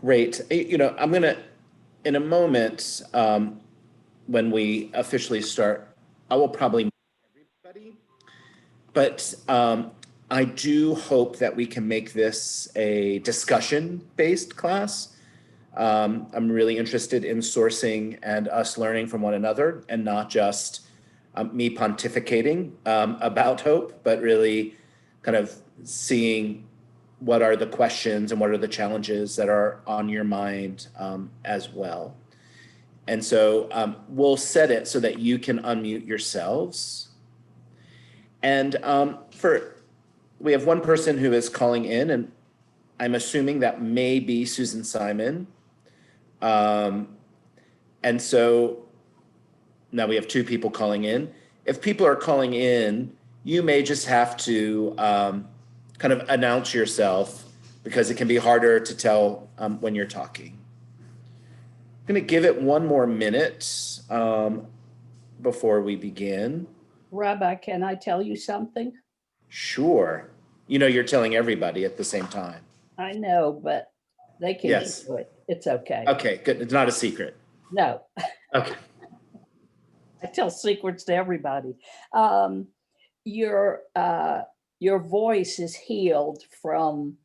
Great. I'm going to, in a moment, when we officially start, I will probably meet everybody, but I do hope that we can make this a discussion-based class. I'm really interested in sourcing and us learning from one another, and not just me pontificating about hope, but really kind of seeing what are the questions and what are the challenges that are on your mind as well. And so we'll set it so that you can unmute yourselves. And we have one person who is calling in, and I'm assuming that may be Susan Simon. And so now we have two people calling in. If people are calling in, you may just have to kind of announce yourself, because it can be harder to tell when you're talking. I'm going to give it one more minute before we begin. Rabbi, can I tell you something? Sure. You're telling everybody at the same time. I know, but they can Yes. do it. It's okay. Okay, good. It's not a secret. No. Okay. I tell secrets to everybody. Your voice is healed from,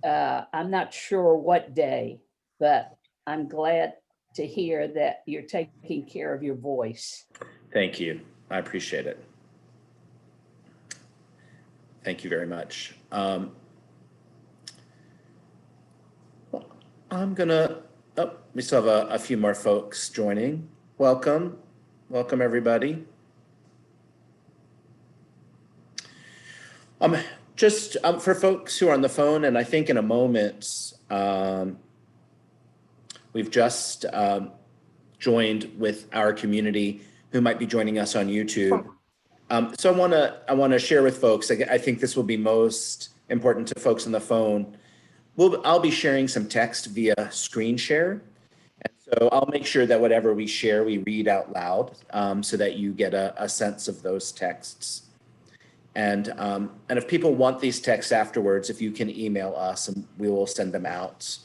I'm not sure what day, but I'm glad to hear that you're taking care of your voice. Thank you. I appreciate it. Thank you very much. We still have a few more folks joining. Welcome everybody. Just for folks who are on the phone, and I think in a moment, we've just joined with our community who might be joining us on YouTube. So I want to share with folks, I think this will be most important to folks on the phone. I'll be sharing some text via screen share. And so I'll make sure that whatever we share, we read out loud so that you get a sense of those texts. And if people want these texts afterwards, if you can email us, and we will send them out.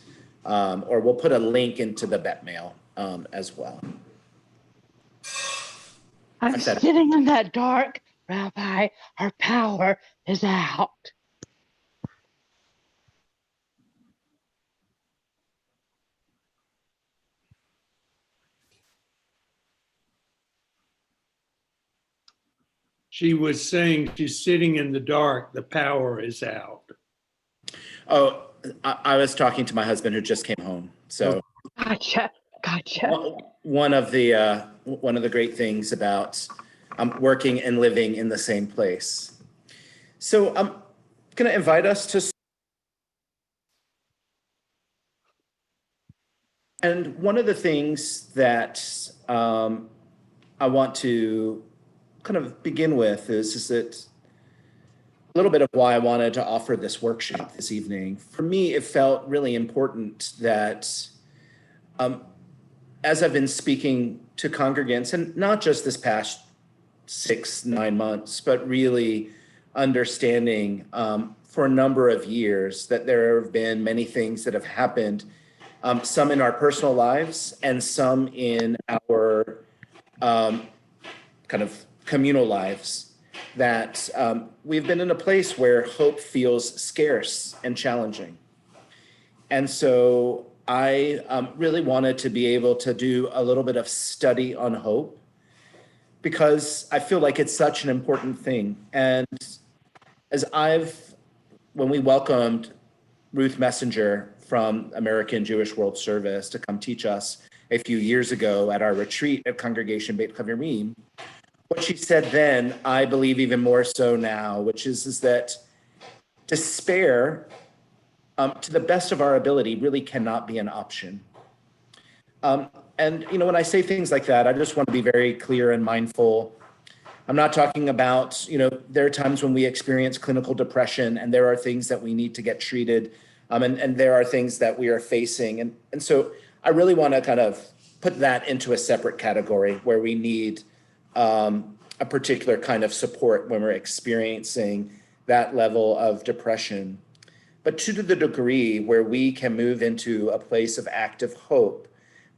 Or we'll put a link into the Bet Mail as well. I'm sitting in that dark, Rabbi. Our power is out. She was saying she's sitting in the dark, the power is out. Oh, I was talking to my husband who just came home. So Gotcha. One of the great things about working and living in the same place. So I'm going to invite us to. And one of the things that I want to kind of begin with is that a little bit of why I wanted to offer this workshop this evening. For me, it felt really important that as I've been speaking to congregants, and not just this past 6-9 months, but really understanding for a number of years that there have been many things that have happened, some in our personal lives and some in our kind of communal lives, that we've been in a place where hope feels scarce and challenging. And so I really wanted to be able to do a little bit of study on hope, because I feel like it's such an important thing. And when we welcomed Ruth Messenger from American Jewish World Service to come teach us a few years ago at our retreat at Congregation Beit Haverim, what she said then, I believe even more so now, which is that despair, to the best of our ability, really cannot be an option. And when I say things like that, I just want to be very clear and mindful. I'm not talking about, there are times when we experience clinical depression, and there are things that we need to get treated, and there are things that we are facing. And so I really want to kind of put that into a separate category where we need a particular kind of support when we're experiencing that level of depression. But to the degree where we can move into a place of active hope,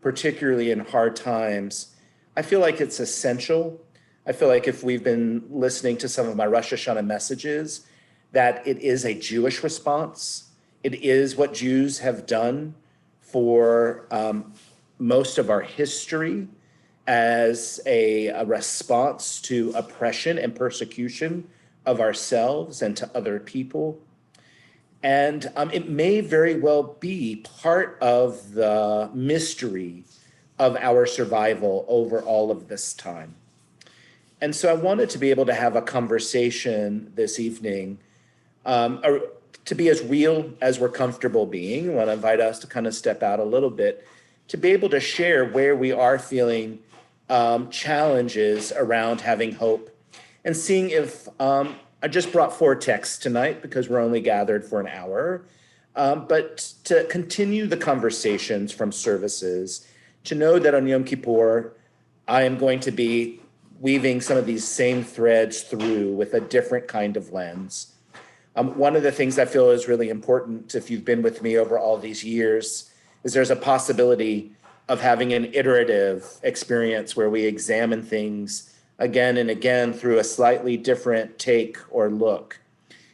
particularly in hard times, I feel like it's essential. I feel like if we've been listening to some of my Rosh Hashanah messages, that it is a Jewish response. It is what Jews have done for most of our history as a response to oppression and persecution of ourselves and to other people. And it may very well be part of the mystery of our survival over all of this time. And so I wanted to be able to have a conversation this evening, to be as real as we're comfortable being. I want to invite us to kind of step out a little bit, to be able to share where we are feeling challenges around having hope, and seeing if I just brought 4 texts tonight because we're only gathered for an hour, but to continue the conversations from services, to know that on Yom Kippur, I am going to be weaving some of these same threads through with a different kind of lens. One of the things I feel is really important, if you've been with me over all these years, is there's a possibility of having an iterative experience where we examine things again and again through a slightly different take or look.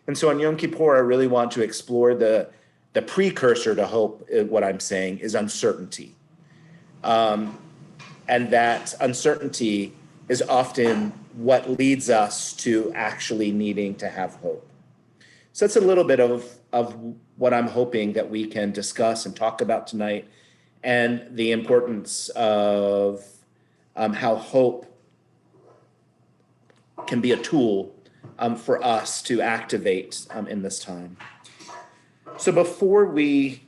And so on Yom Kippur, I really want to explore the precursor to hope. What I'm saying is uncertainty. And that uncertainty is often what leads us to actually needing to have hope. So that's a little bit of what I'm hoping that we can discuss and talk about tonight, and the importance of how hope can be a tool for us to activate in this time. So before we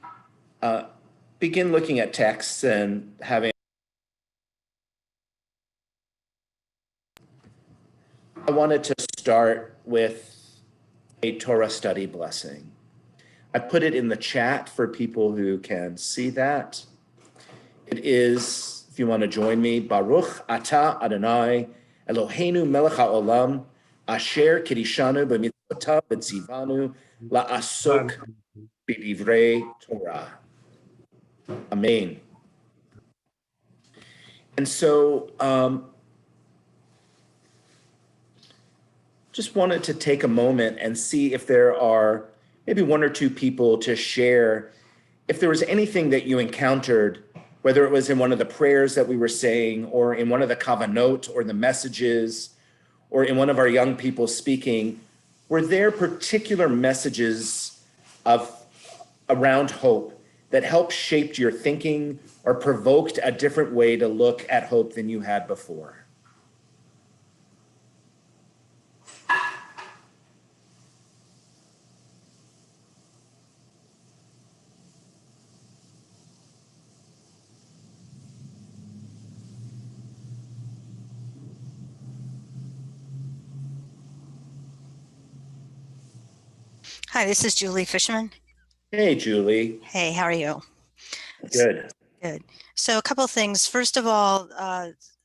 begin looking at texts and having, I wanted to start with a Torah study blessing. I put it in the chat for people who can see that. It is, if you want to join me, Baruch Atah Adonai Eloheinu melech haolam asher kirishanu b'mitzvotav v'tzivanu la'asok b'divrei Torah. Amen. And so just wanted to take a moment and see if there are maybe 1 or 2 people to share if there was anything that you encountered, whether it was in one of the prayers that we were saying, or in one of the kavanot, or the messages, or in one of our young people speaking. Were there particular messages around hope that helped shape your thinking or provoked a different way to look at hope than you had before? Hi, this is Julie Fishman. Hey, Julie. Hey, how are you? Good. Good. So a couple of things. First of all,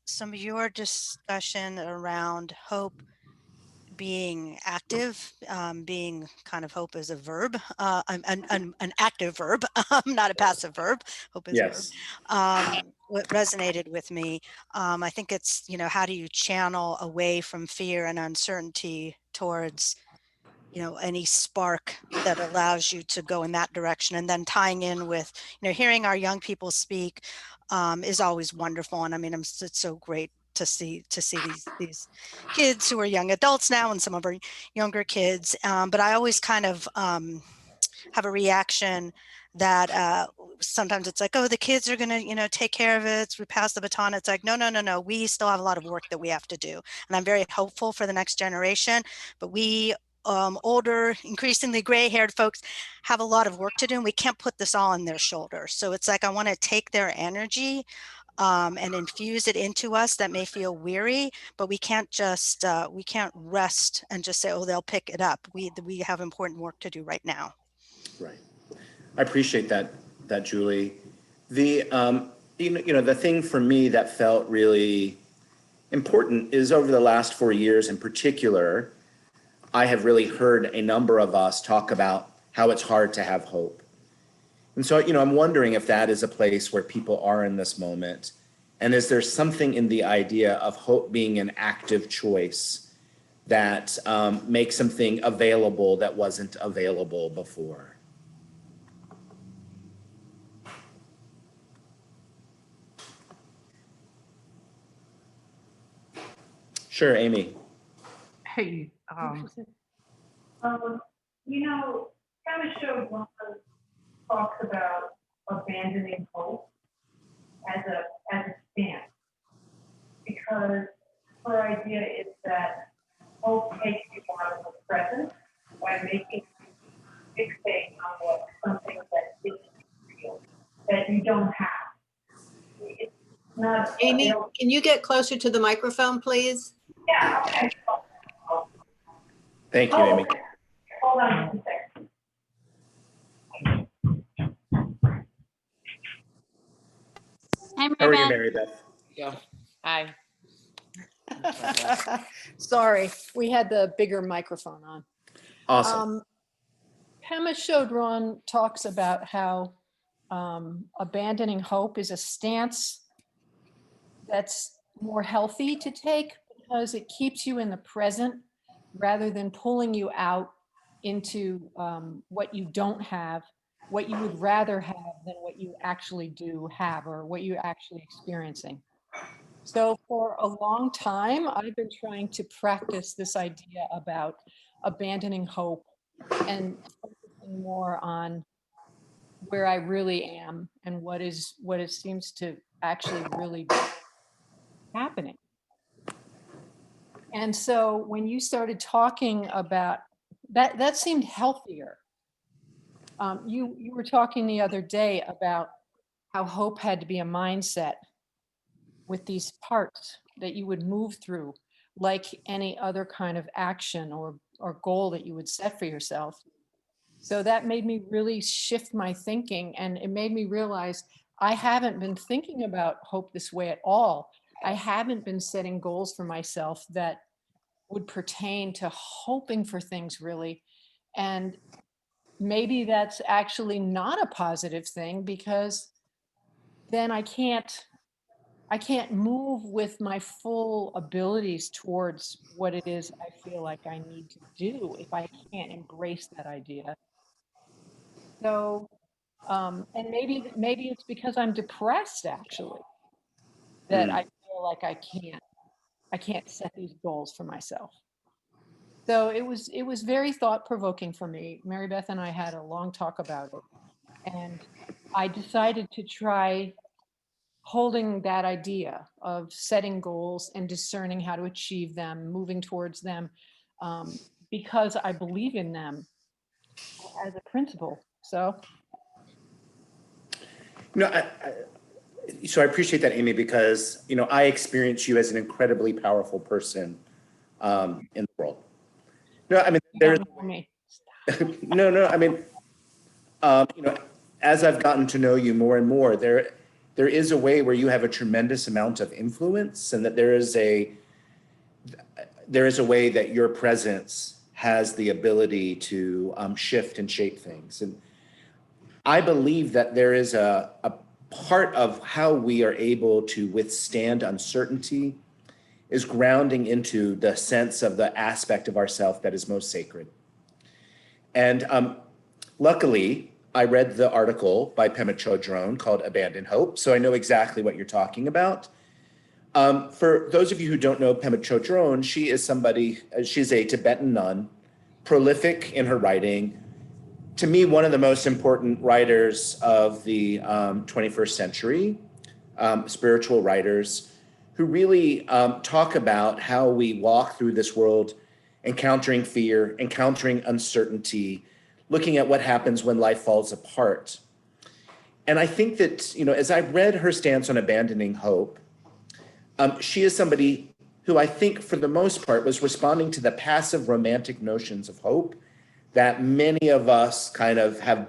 some of your discussion around hope being active, being kind of hope as a verb, an active verb, not a passive verb, hope as a verb. Yes. What resonated with me, I think it's, how do you channel away from fear and uncertainty towards any spark that allows you to go in that direction, and then tying in with, hearing our young people speak is always wonderful. And I mean, it's so great to see these kids who are young adults now, and some of our younger kids. But I always kind of have a reaction that sometimes it's like, oh, the kids are going to, take care of it. We pass the baton. It's like, no. We still have a lot of work that we have to do. And I'm very hopeful for the next generation, but we older, increasingly gray-haired folks have a lot of work to do, and we can't put this all on their shoulders. So it's like I want to take their energy and infuse it into us that may feel weary, but we can't just we can't rest and just say, oh, they'll pick it up. We have important work to do right now. Right. I appreciate that, Julie. The the thing for me that felt really important is over the last 4 years in particular, I have really heard a number of us talk about how it's hard to have hope. And so, I'm wondering if that is a place where people are in this moment. And is there something in the idea of hope being an active choice that makes something available that wasn't available before? Sure, Amy. Hey, kind of show one talks about abandoning hope as a stance, because her idea is that hope takes you out of the present by making you fixate on what something that isn't real, that you don't have. It's not Amy, available. can you get closer to the microphone, please? Yeah, okay. Thank you, Amy. Okay. Hold on just a second. Hi, How are you, Mary Mary Beth? Beth. Hi. Sorry, we had the bigger microphone on. Awesome. Pema Chodron talks about how abandoning hope is a stance that's more healthy to take because it keeps you in the present rather than pulling you out into what you don't have, what you would rather have than what you actually do have or what you're actually experiencing. So for a long time, I've been trying to practice this idea about abandoning hope and focusing more on where I really am and what it seems to actually really be happening. And so when you started talking about that, that seemed healthier. You were talking the other day about how hope had to be a mindset with these parts that you would move through like any other kind of action or goal that you would set for yourself. So that made me really shift my thinking, and it made me realize I haven't been thinking about hope this way at all. I haven't been setting goals for myself that would pertain to hoping for things really. And maybe that's actually not a positive thing, because then I can't move with my full abilities towards what it is I feel like I need to do if I can't embrace that idea. So, and maybe it's because I'm depressed actually, that I feel like I can't set these goals for myself. So it was very thought provoking for me. Mary Beth and I had a long talk about it, and I decided to try holding that idea of setting goals and discerning how to achieve them, moving towards them, because I believe in them as a principle. So. So I appreciate that, Amy, because, I experience you as an incredibly powerful person in the world. No, I mean, there's no, I mean, as I've gotten to know you more and more, there is a way where you have a tremendous amount of influence, and that there is a way that your presence has the ability to shift and shape things. And I believe that there is a part of how we are able to withstand uncertainty is grounding into the sense of the aspect of ourself that is most sacred. And luckily, I read the article by Pema Chodron called Abandon Hope, so I know exactly what you're talking about. For those of you who don't know Pema Chodron, she's a Tibetan nun, prolific in her writing. To me, one of the most important writers of the 21st century, spiritual writers, who really talk about how we walk through this world encountering fear, encountering uncertainty, looking at what happens when life falls apart. And I think that, as I read her stance on abandoning hope, she is somebody who I think for the most part was responding to the passive romantic notions of hope that many of us have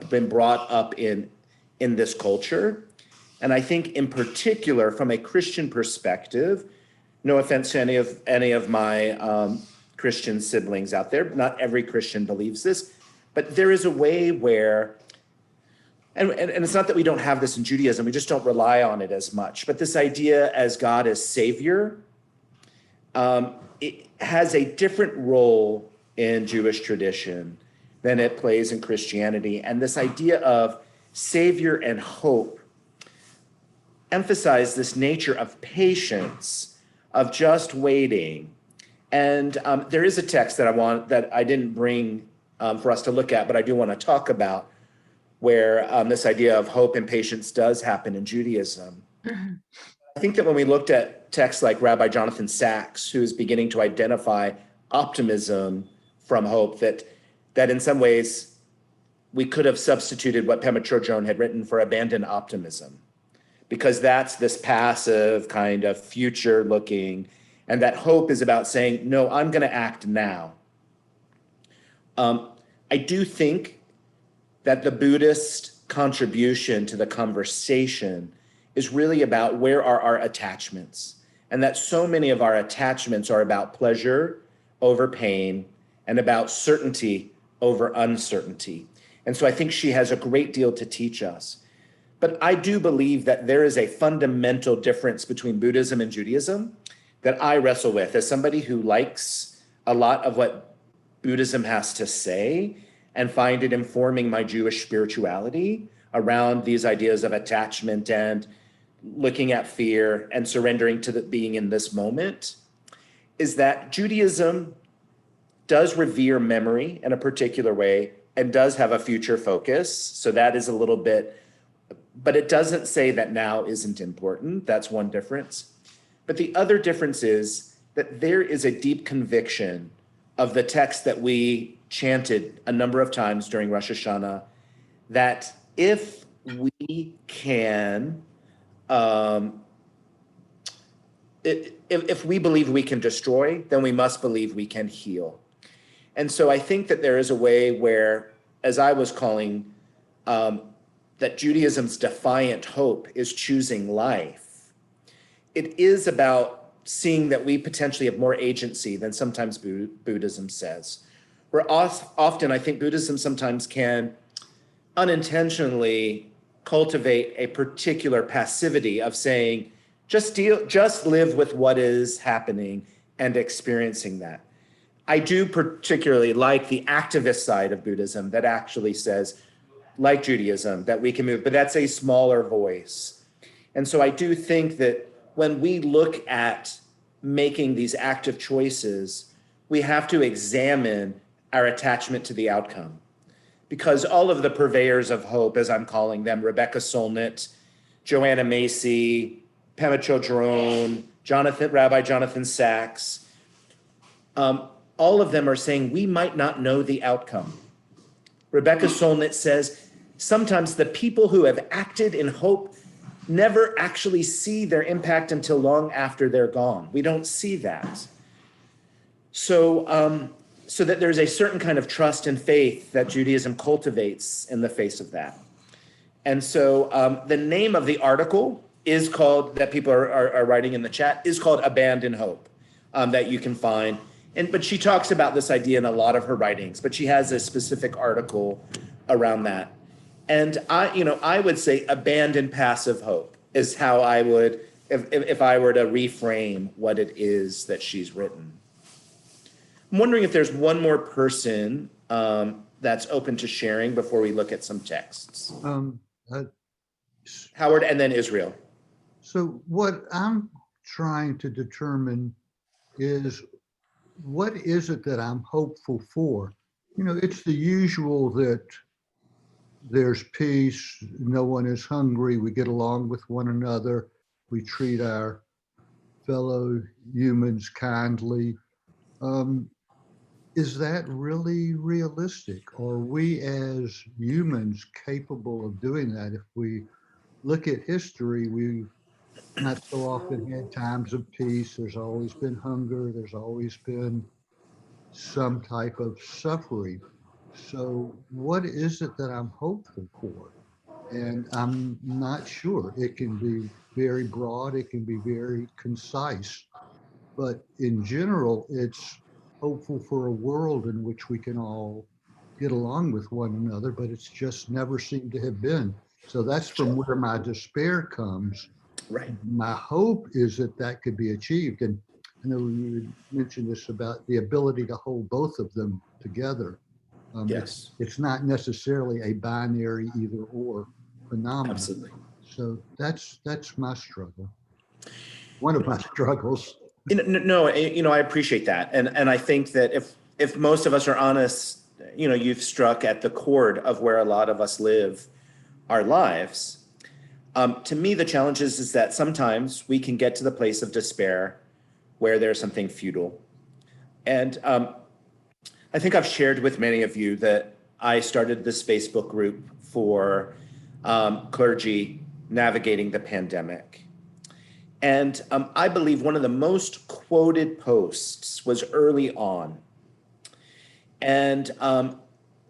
been brought up in this culture. And I think in particular, from a Christian perspective, no offense to any of my Christian siblings out there, not every Christian believes this, But there is a way where, and it's not that we don't have this in Judaism, we just don't rely on it as much. But this idea as God as Savior, it has a different role in Jewish tradition than it plays in Christianity. And this idea of Savior and hope emphasize this nature of patience, of just waiting. And there is a text that I didn't bring for us to look at, but I do want to talk about, where this idea of hope and patience does happen in Judaism. I think that when we looked at texts like Rabbi Jonathan Sacks, who is beginning to identify optimism from hope, that in some ways we could have substituted what Pema Chodron had written for abandoned optimism, because that's this passive kind of future looking, and that hope is about saying, no, I'm going to act now. I do think that the Buddhist contribution to the conversation is really about where are our attachments, and that so many of our attachments are about pleasure over pain and about certainty over uncertainty. And so I think she has a great deal to teach us. But I do believe that there is a fundamental difference between Buddhism and Judaism that I wrestle with as somebody who likes a lot of what Buddhism has to say and find it informing my Jewish spirituality around these ideas of attachment and looking at fear and surrendering to being in this moment, is that Judaism does revere memory in a particular way and does have a future focus. So that is a little bit, but it doesn't say that now isn't important. That's one difference. But the other difference is that there is a deep conviction of the text that we chanted a number of times during Rosh Hashanah, that if we can, if we believe we can destroy, then we must believe we can heal. And so I think that there is a way where, as I was calling, that Judaism's defiant hope is choosing life. It is about seeing that we potentially have more agency than sometimes Buddhism says. Where often I think Buddhism sometimes can unintentionally cultivate a particular passivity of saying, just live with what is happening and experiencing that. I do particularly like the activist side of Buddhism that actually says, like Judaism, that we can move, but that's a smaller voice. And so I do think that when we look at making these active choices, we have to examine our attachment to the outcome. Because all of the purveyors of hope, as I'm calling them, Rebecca Solnit, Joanna Macy, Pema Chodron, Rabbi Jonathan Sacks, all of them are saying we might not know the outcome. Rebecca Solnit says, sometimes the people who have acted in hope never actually see their impact until long after they're gone. We don't see that. So that there's a certain kind of trust and faith that Judaism cultivates in the face of that. And so the name of the article is called, that people are writing in the chat, is called Abandon Hope, that you can find. But she talks about this idea in a lot of her writings, but she has a specific article around that. And I would say abandon passive hope is how I would, if I were to reframe what it is that she's written. I'm wondering if there's one more person that's open to sharing before we look at some texts. Howard and then Israel. So what I'm trying to determine is, what is it that I'm hopeful for? It's the usual that there's peace, no one is hungry, we get along with one another, we treat our fellow humans kindly. Is that really realistic? Are we as humans capable of doing that? If we look at history, we've not so often had times of peace. There's always been hunger. There's always been some type of suffering. So what is it that I'm hopeful for? And I'm not sure. It can be very broad. It can be very concise. But in general, it's hopeful for a world in which we can all get along with one another, but it's just never seemed to have been. So that's from where my despair comes. Right. My hope is that that could be achieved. And I know you mentioned this about the ability to hold both of them together. Yes, It's not necessarily a binary either or phenomenon. absolutely. So that's my struggle. One of my struggles. No, I appreciate that. And I think that if most of us are honest, you've struck at the chord of where a lot of us live our lives. To me, the challenge is that sometimes we can get to the place of despair where there's something futile. And I think I've shared with many of you that I started this Facebook group for clergy navigating the pandemic. And I believe one of the most quoted posts was early on. And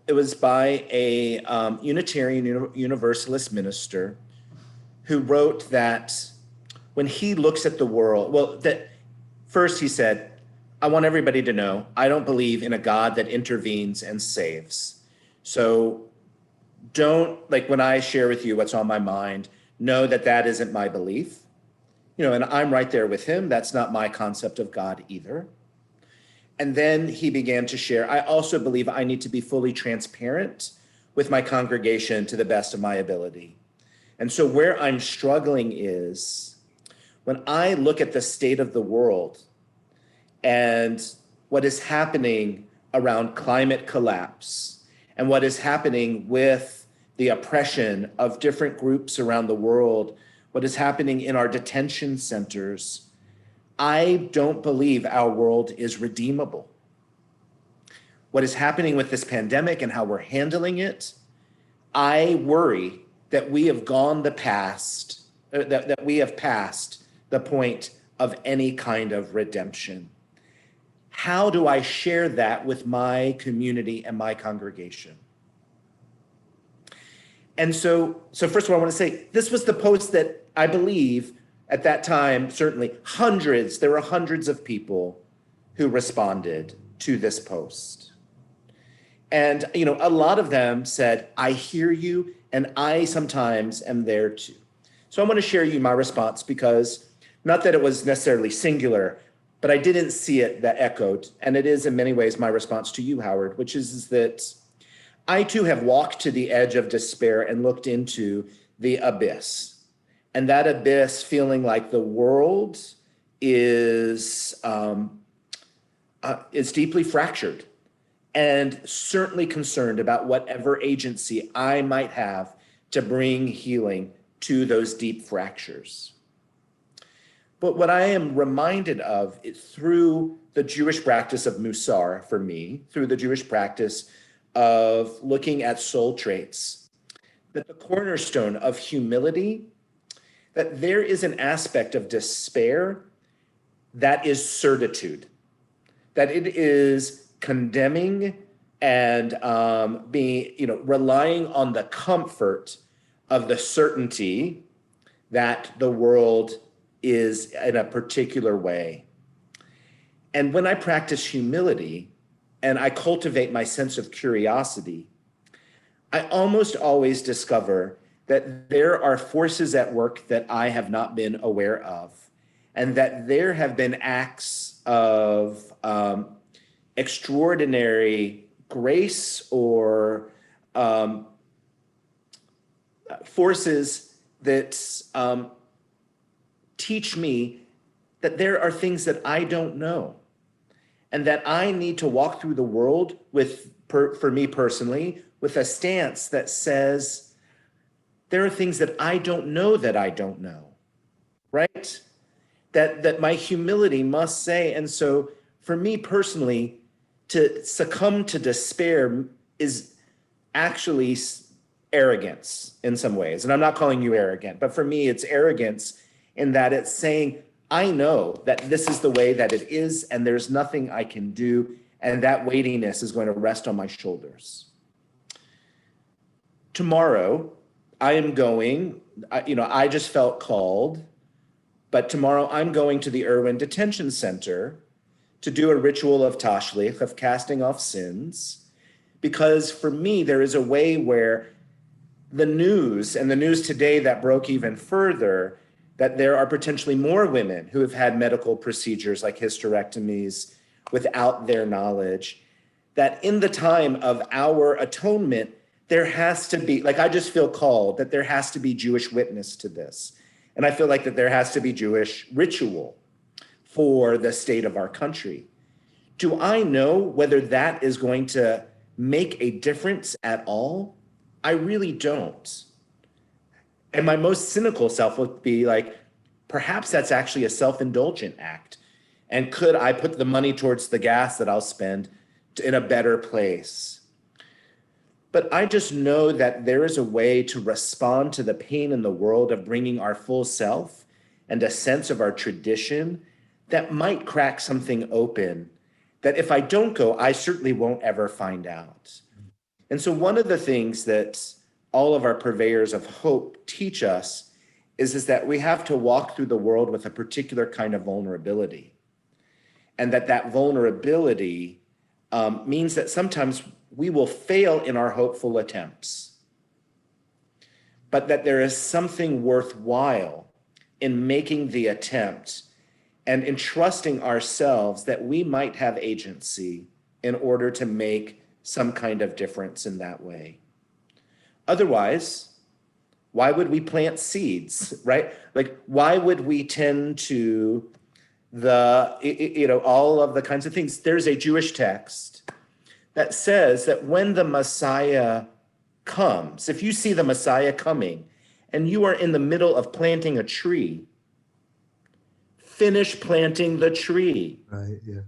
it was by a Unitarian Universalist minister who wrote that when he looks at the world, well, that first he said, I want everybody to know I don't believe in a God that intervenes and saves. So don't, like when I share with you what's on my mind, know that that isn't my belief. And I'm right there with him. That's not my concept of God either. And then he began to share, I also believe I need to be fully transparent with my congregation to the best of my ability. And so where I'm struggling is when I look at the state of the world and what is happening around climate collapse and what is happening with the oppression of different groups around the world, what is happening in our detention centers, I don't believe our world is redeemable. What is happening with this pandemic and how we're handling it, I worry that we have gone the past, that we have passed the point of any kind of redemption. How do I share that with my community and my congregation? And so first of all, I want to say this was the post that I believe at that time, certainly there were hundreds of people who responded to this post. And, a lot of them said, I hear you, and I sometimes am there too. So I want to share you my response because not that it was necessarily singular, but I didn't see it that echoed. And it is in many ways my response to you, Howard, which is that I too have walked to the edge of despair and looked into the abyss. And that abyss feeling like the world is deeply fractured and certainly concerned about whatever agency I might have to bring healing to those deep fractures. But what I am reminded of is through the Jewish practice of Musar, for me, through the Jewish practice of looking at soul traits, that the cornerstone of humility, that there is an aspect of despair that is certitude, that it is condemning and relying on the comfort of the certainty that the world is in a particular way. And when I practice humility and I cultivate my sense of curiosity, I almost always discover that there are forces at work that I have not been aware of, and that there have been acts of extraordinary grace or forces that teach me that there are things that I don't know, and that I need to walk through the world with, for me personally, with a stance that says, there are things that I don't know that I don't know, right? That my humility must say. And so for me personally, to succumb to despair is actually arrogance in some ways. And I'm not calling you arrogant, but for me, it's arrogance in that it's saying, I know that this is the way that it is, and there's nothing I can do, and that weightiness is going to rest on my shoulders. Tomorrow, I am going, I just felt called, but tomorrow I'm going to the Irwin Detention Center to do a ritual of tashlich, of casting off sins, Because for me, there is a way where the news, and the news today that broke even further, that there are potentially more women who have had medical procedures like hysterectomies without their knowledge, that in the time of our atonement, there has to be, like, I just feel called that there has to be Jewish witness to this. And I feel like that there has to be Jewish ritual for the state of our country. Do I know whether that is going to make a difference at all? I really don't. And my most cynical self would be like, perhaps that's actually a self-indulgent act. And could I put the money towards the gas that I'll spend in a better place? But I just know that there is a way to respond to the pain in the world of bringing our full self and a sense of our tradition that might crack something open that if I don't go, I certainly won't ever find out. And so one of the things that all of our purveyors of hope teach us is that we have to walk through the world with a particular kind of vulnerability. And that vulnerability means that sometimes we will fail in our hopeful attempts, but that there is something worthwhile in making the attempt and entrusting ourselves that we might have agency in order to make some kind of difference in that way. Otherwise, why would we plant seeds, right? Like, why would we tend to all of the kinds of things? There's a Jewish text that says that when the Messiah comes, if you see the Messiah coming and you are in the middle of planting a tree, finish planting the tree. Right, yeah.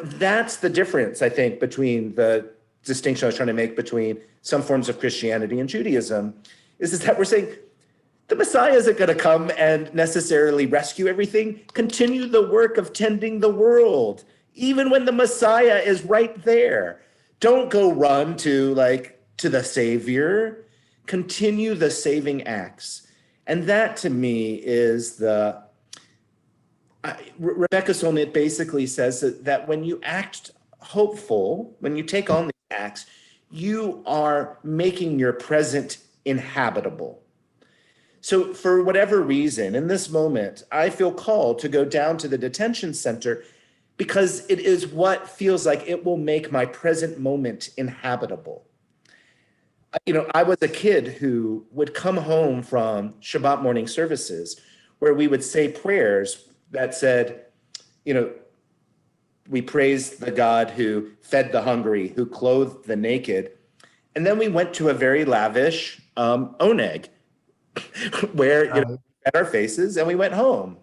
That's the difference, I think, between the distinction I was trying to make between some forms of Christianity and Judaism, is that we're saying the Messiah isn't going to come and necessarily rescue everything. Continue the work of tending the world, even when the Messiah is right there. Don't go run to the Savior. Continue the saving acts. And that to me is Rebecca Solnit basically says that when you act hopeful, when you take on these acts, you are making your present inhabitable. So for whatever reason, in this moment, I feel called to go down to the detention center because it is what feels like it will make my present moment inhabitable. I was a kid who would come home from Shabbat morning services where we would say prayers that said, we praise the God who fed the hungry, who clothed the naked. And then we went to a very lavish oneg where at our faces and we went home.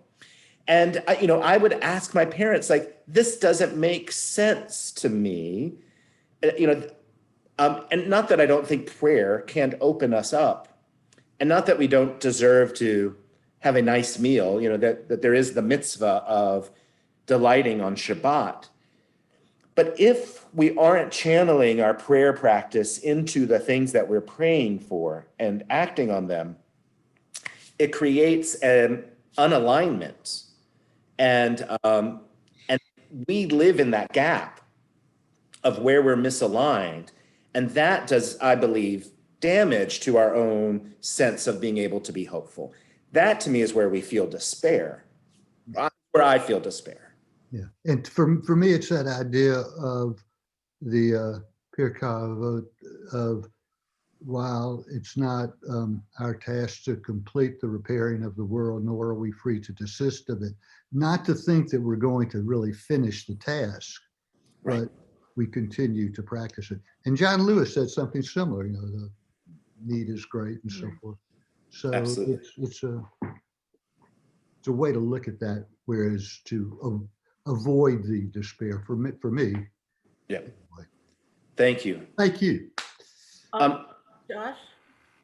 And I would ask my parents, like, this doesn't make sense to me. And not that I don't think prayer can open us up, and not that we don't deserve to have a nice meal, that there is the mitzvah of delighting on Shabbat. But if we aren't channeling our prayer practice into the things that we're praying for and acting on them, it creates an unalignment. And we live in that gap of where we're misaligned. And that does, I believe, damage to our own sense of being able to be hopeful. That to me is where we feel despair, where I feel despair. Yeah, and for me, it's that idea of the Pirkei Avot of, while it's not our task to complete the repairing of the world, nor are we free to desist of it, not to think that we're going to really finish the task, Right. but we continue to practice it. And John Lewis said something similar, the need is great and so forth. So Absolutely. it's a way to look at that, whereas to avoid the despair for me. Yeah. Thank you. Thank you. Josh?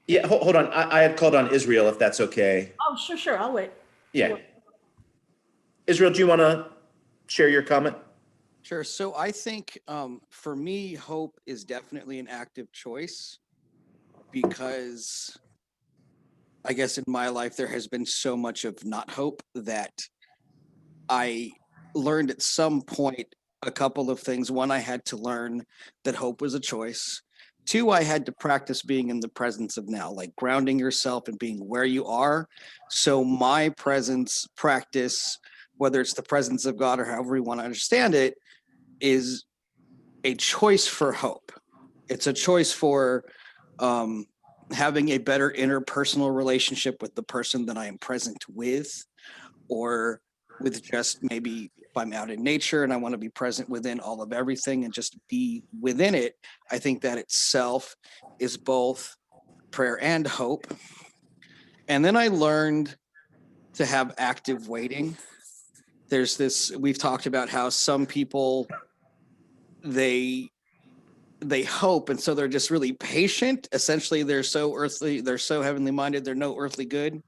Yeah, hold on. I had called on Israel, if that's okay. Oh, sure, I'll wait. Yeah. Israel, do you want to share your comment? Sure. So I think for me, hope is definitely an active choice because I guess in my life, there has been so much of not hope that I learned at some point a couple of things. One, I had to learn that hope was a choice. Two, I had to practice being in the presence of now, like grounding yourself and being where you are. So my presence practice, whether it's the presence of God or however you want to understand it, is a choice for hope. It's a choice for having a better interpersonal relationship with the person that I am present with, or with just maybe if I'm out in nature and I want to be present within all of everything and just be within it. I think that itself is both prayer and hope. And then I learned to have active waiting. There's this, we've talked about how some people, they hope, and so they're just really patient. Essentially, they're so earthly, they're so heavenly minded, they're no earthly good,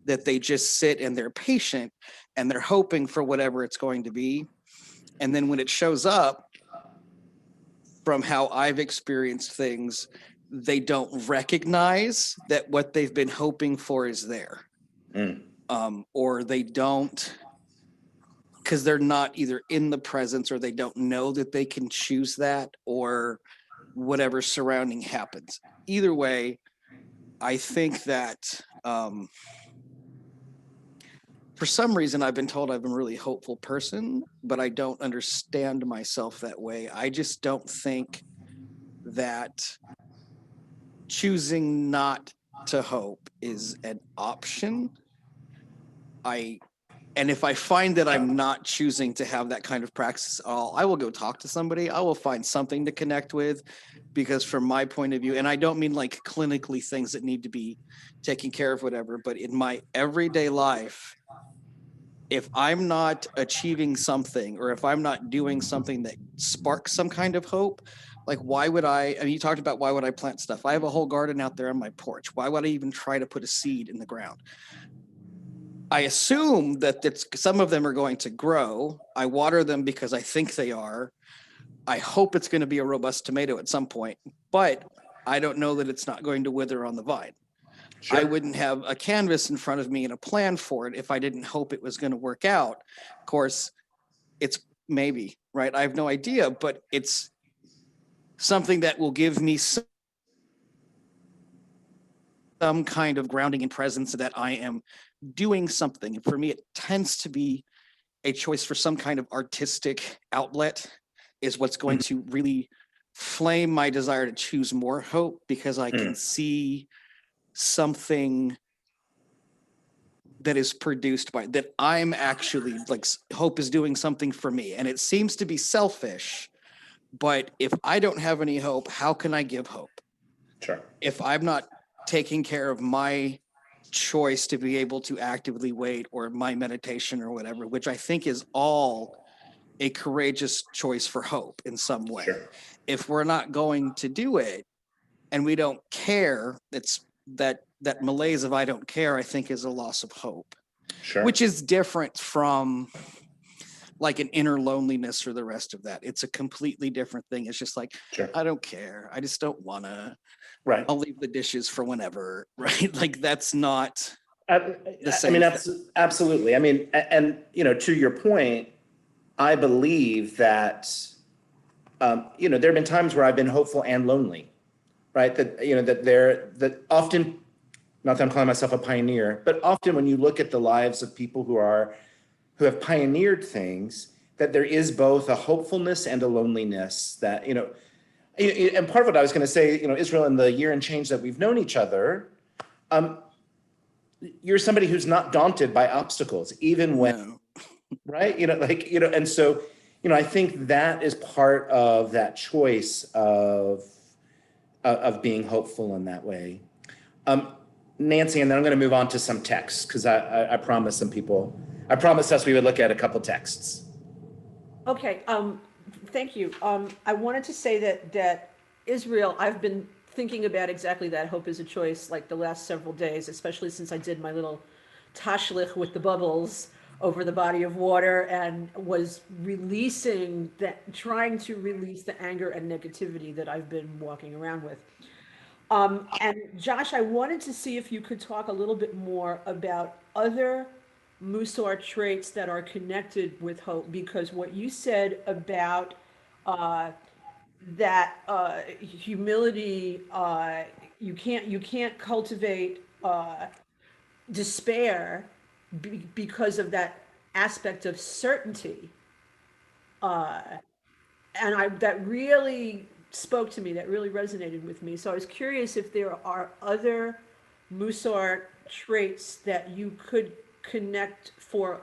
that they just sit and they're patient and they're hoping for whatever it's going to be. And then when it shows up, from how I've experienced things, they don't recognize that what they've been hoping for is there. Or they don't, because they're not either in the presence, or they don't know that they can choose that, or whatever surrounding happens. Either way, I think that for some reason I've been told I'm a really hopeful person, but I don't understand myself that way. I just don't think that choosing not to hope is an option. And if I find that I'm not choosing to have that kind of practice at all, I will go talk to somebody. I will find something to connect with, because from my point of view, and I don't mean like clinically things that need to be taken care of, whatever, but in my everyday life, if I'm not achieving something, or if I'm not doing something that sparks some kind of hope, like why would I mean, you talked about why would I plant stuff? I have a whole garden out there on my porch. Why would I even try to put a seed in the ground? I assume that some of them are going to grow. I water them because I think they are. I hope it's going to be a robust tomato at some point, but I don't know that it's not going to wither on the vine. I wouldn't have a canvas in front of me and a plan for it if I didn't hope it was going to work out. Of course, it's maybe, right? I have no idea, but it's something that will give me some kind of grounding and presence that I am doing something. And for me, it tends to be a choice for some kind of artistic outlet is what's going to really flame my desire to choose more hope, because I can see something that is produced by that. I'm actually like, hope is doing something for me, and it seems to be selfish, but if I don't have any hope, how can I give hope? Sure. If I'm not taking care of my choice to be able to actively wait, or my meditation or whatever, which I think is all a courageous choice for hope in some way. Sure. If we're not going to do it and we don't care, it's that malaise of I don't care, I think, is a loss of hope. Sure. Which is different from like an inner loneliness or the rest of that. It's a completely different thing. It's just like, Sure. I don't care. I just don't want to. Right. I'll leave the dishes for whenever, right? Like that's not the I same mean, thing. absolutely. I mean, and you know, to your point, I believe that you know, there have been times where I've been hopeful and lonely, right? That you know that often, not that I'm calling myself a pioneer, but often when you look at the lives of people who have pioneered things, that there is both a hopefulness and a loneliness. That you know, and part of what I was going to say, you know, Israel, in the year and change that we've known each other, you're somebody who's not daunted by obstacles, even when, No. right? You know, like, you know, and so, you know, I think that is part of that choice of being hopeful in that way. Nancy, and then I'm going to move on to some texts, because I promised some people, I promised us we would look at a couple texts. Okay, thank you. I wanted to say that Israel, I've been thinking about exactly that, hope is a choice, like the last several days, especially since I did my little tashlich with the bubbles over the body of water, and was releasing that, trying to release the anger and negativity that I've been walking around with. And Josh, I wanted to see if you could talk a little bit more about other Musar traits that are connected with hope, because what you said about that humility, you can't cultivate despair because of that aspect of certainty. Uh, and that really spoke to me, that really resonated with me. So I was curious if there are other Musar traits that you could connect for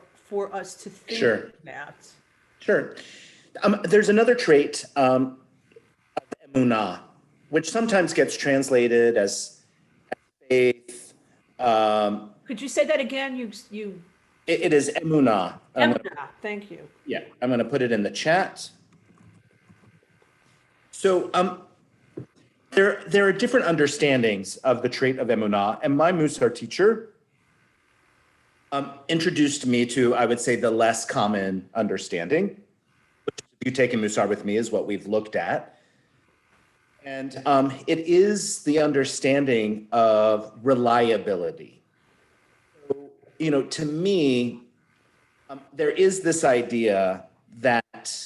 us to think Sure. about. Sure. There's another trait, of emunah, which sometimes gets translated as faith. Could you say that again? It is emunah. Emunah, thank you. Yeah, I'm going to put it in the chat. So there are different understandings of the trait of emunah, and my Musar teacher introduced me to, I would say, the less common understanding, which, if you take a Musar with me, is what we've looked at. And it is the understanding of reliability. So, to me, there is this idea that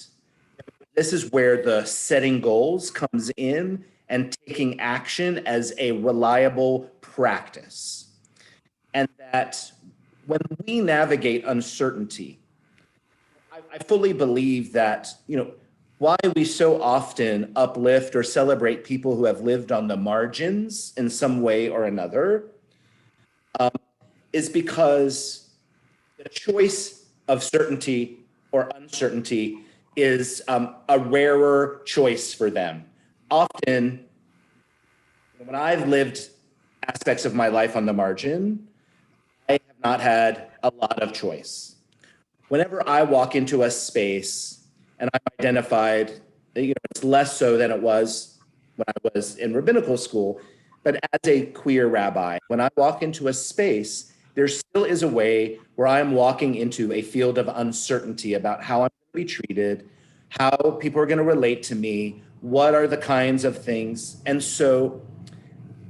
this is where the setting goals comes in and taking action as a reliable practice. And that when we navigate uncertainty, I fully believe that, why we so often uplift or celebrate people who have lived on the margins in some way or another is because the choice of certainty or uncertainty is a rarer choice for them. Often, when I've lived aspects of my life on the margin, I have not had a lot of choice. Whenever I walk into a space and I've identified, it's less so than it was when I was in rabbinical school, but as a queer rabbi, when I walk into a space, there still is a way where I'm walking into a field of uncertainty about how I'm going to be treated, how people are going to relate to me, what are the kinds of things. And so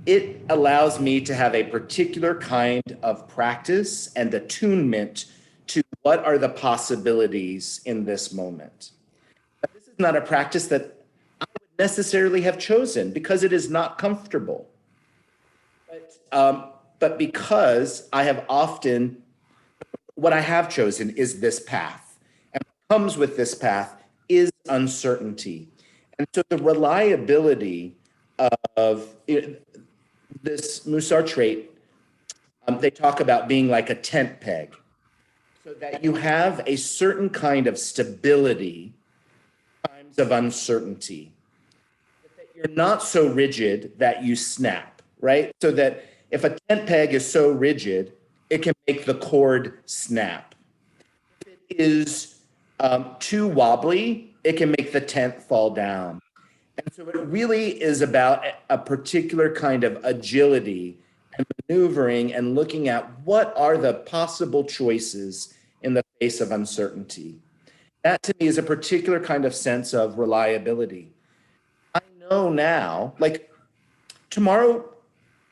it allows me to have a particular kind of practice and attunement to what are the possibilities in this moment. But this is not a practice that I would necessarily have chosen because it is not comfortable. But because I have often, what I have chosen is this path. And what comes with this path is uncertainty. And so the reliability of this Musar trait, they talk about being like a tent peg, so that you have a certain kind of stability in times of uncertainty. That you're not so rigid that you snap, right? So that if a tent peg is so rigid, it can make the cord snap. If it is too wobbly, it can make the tent fall down. And so it really is about a particular kind of agility and maneuvering and looking at what are the possible choices in the face of uncertainty. That to me is a particular kind of sense of reliability. I know now, like tomorrow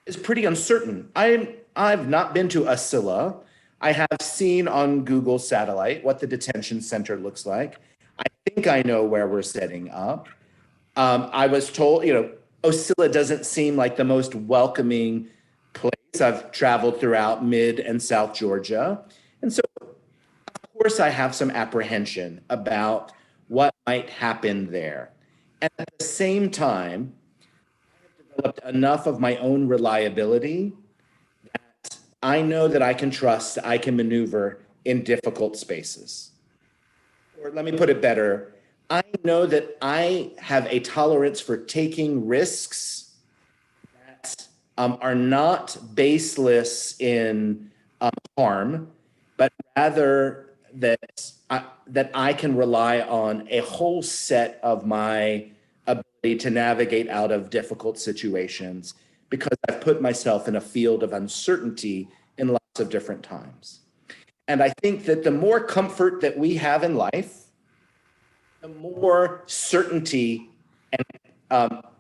is pretty uncertain. I've not been to Asila. I have seen on Google Satellite what the detention center looks like. I think I know where we're setting up. I was told, Osceola doesn't seem like the most welcoming place. I've traveled throughout mid and South Georgia. And so, of course, I have some apprehension about what might happen there. And at the same time, I have developed enough of my own reliability that I know that I can trust, I can maneuver in difficult spaces. Or let me put it better. I know that I have a tolerance for taking risks that are not baseless in harm, but rather that I can rely on a whole set of my ability to navigate out of difficult situations because I've put myself in a field of uncertainty in lots of different times. And I think that the more comfort that we have in life, the more certainty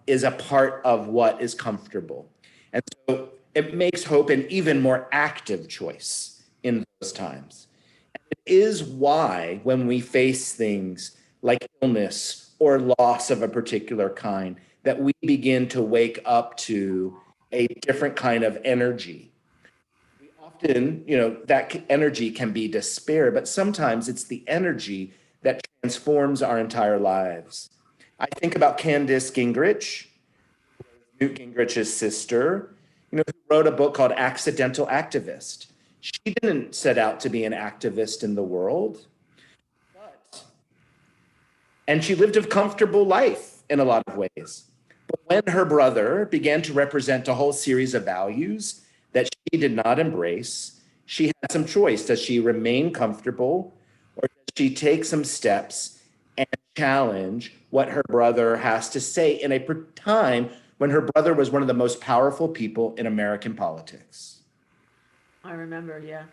is a part of what is comfortable. And so it makes hope an even more active choice in those times. And it is why when we face things like illness or loss of a particular kind, that we begin to wake up to a different kind of energy. We often, that energy can be despair, but sometimes it's the energy that transforms our entire lives. I think about Candace Gingrich, Newt Gingrich's sister, who wrote a book called Accidental Activist. She didn't set out to be an activist in the world, and she lived a comfortable life in a lot of ways. But when her brother began to represent a whole series of values that she did not embrace, she had some choice. Does she remain comfortable, or does she take some steps and challenge what her brother has to say in a time when her brother was one of the most powerful people in American politics? I remember, yeah.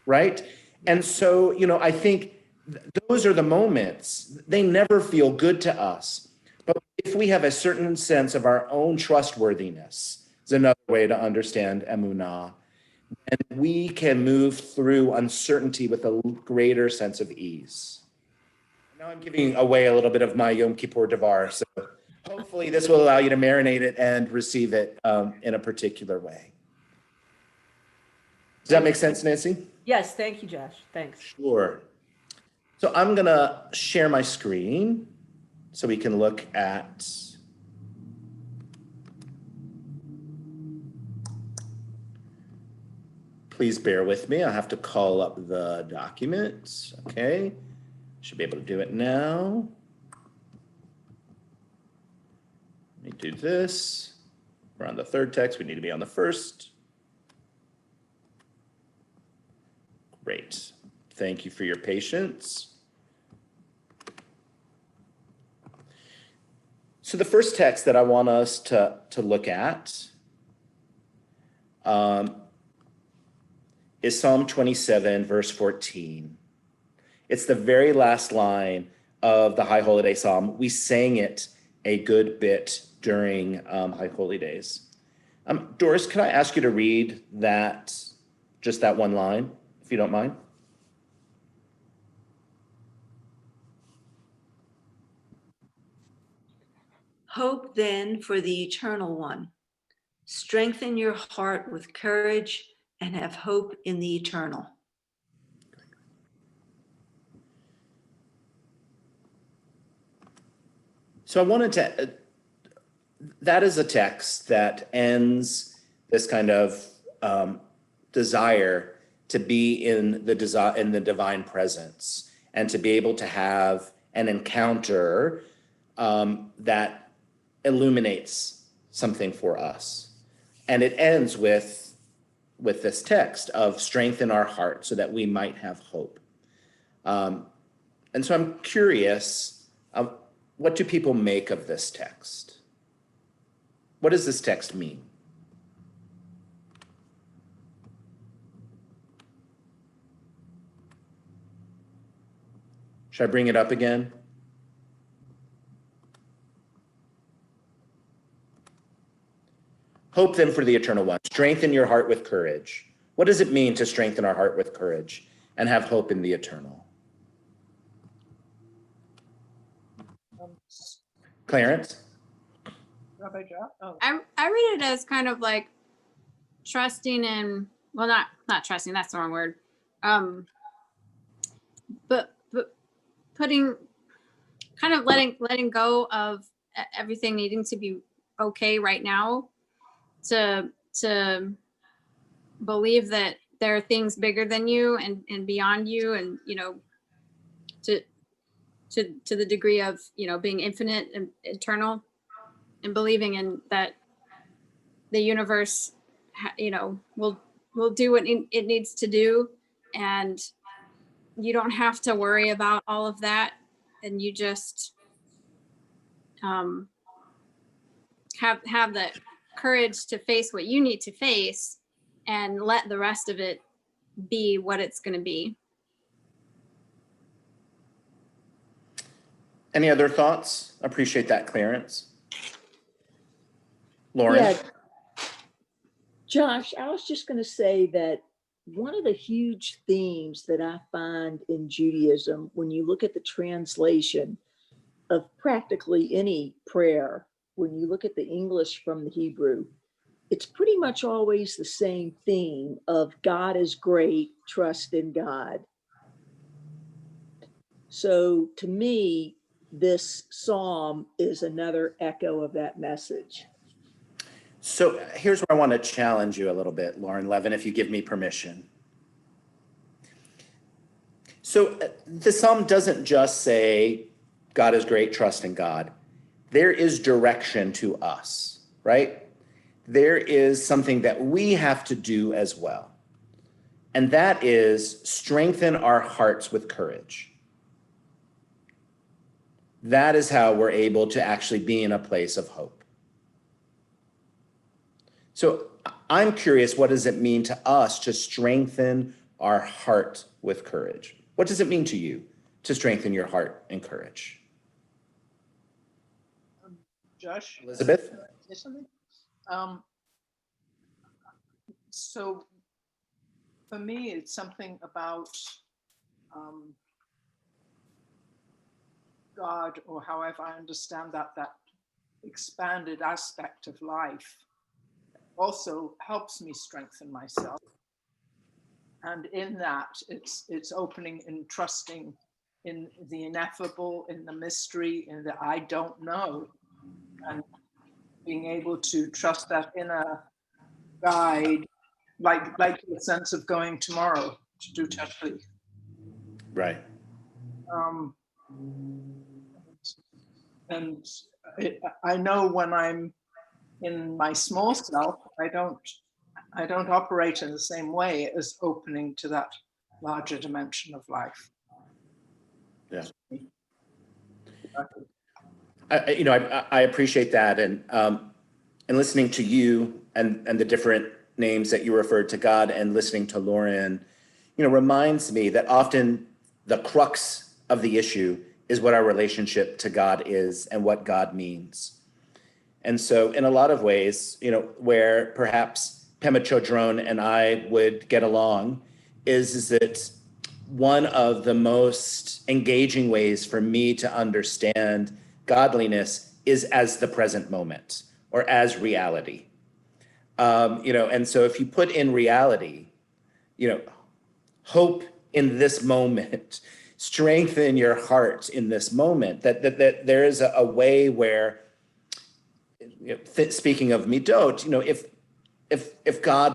Right? And so, I think those are the moments. They never feel good to us. But if we have a certain sense of our own trustworthiness, is another way to understand emunah, and we can move through uncertainty with a greater sense of ease. Now I'm giving away a little bit of my Yom Kippur Devar, so hopefully this will allow you to marinate it and receive it in a particular way. Does that make sense, Nancy? Yes, thank you, Josh. Thanks. Sure. So I'm gonna share my screen so we can look at please bear with me. I have to call up the document. Okay. Should be able to do it now. Let me do this. We're on the third text. We need to be on the first. Great. Thank you for your patience. So the first text that I want us to look at is Psalm 27, verse 14. It's the very last line of the High Holy Day Psalm. We sang it a good bit during High Holy Days. Doris, could I ask you to read that, just that one line, if you don't mind? Hope then for the Eternal One. Strengthen your heart with courage and have hope in the eternal. So I wanted to, that is a text that ends this kind of desire to be in the divine presence and to be able to have an encounter that illuminates something for us. And it ends with this text of strengthen our heart so that we might have hope. And so I'm curious, what do people make of this text? What does this text mean? Should I bring it up again? Hope then for the Eternal One. Strengthen your heart with courage. What does it mean to strengthen our heart with courage and have hope in the eternal? Clarence? Rabbi Joe? Oh. I read it as kind of like trusting in, well, not trusting, that's the wrong word. But putting, kind of letting go of everything needing to be okay right now, to believe that there are things bigger than you and beyond you, and to the degree of being infinite and eternal, and believing in that the universe will do what it needs to do, and you don't have to worry about all of that, and you just have the courage to face what you need to face and let the rest of it be what it's going to be. Any other thoughts? Appreciate that, Clarence. Lauren? Yeah. Josh, I was just going to say that one of the huge themes that I find in Judaism, when you look at the translation of practically any prayer, when you look at the English from the Hebrew, it's pretty much always the same theme of God is great, trust in God. So to me, this psalm is another echo of that message. So here's where I want to challenge you a little bit, Lauren Levin, if you give me permission. So the psalm doesn't just say, God is great, trust in God. There is direction to us, right? There is something that we have to do as well. And that is strengthen our hearts with courage. That is how we're able to actually be in a place of hope. So I'm curious, what does it mean to us to strengthen our heart with courage? What does it mean to you to strengthen your heart and courage? Josh? Elizabeth? Say something? So for me, it's something about God, or however I understand that expanded aspect of life also helps me strengthen myself. And in that, it's opening and trusting in the ineffable, in the mystery, in the I don't know, and being able to trust that inner guide, like the sense of going tomorrow to do Teshli. Right. And I know when I'm in my small self, I don't operate in the same way as opening to that larger dimension of life. Yeah. I appreciate that, and listening to you and the different names that you referred to God, and listening to Lauren, reminds me that often the crux of the issue is what our relationship to God is and what God means. And so in a lot of ways, where perhaps Pema Chodron and I would get along is that one of the most engaging ways for me to understand godliness is as the present moment or as reality. And so if you put in reality, hope in this moment, strengthen your heart in this moment, that there is a way where, speaking of midot, if God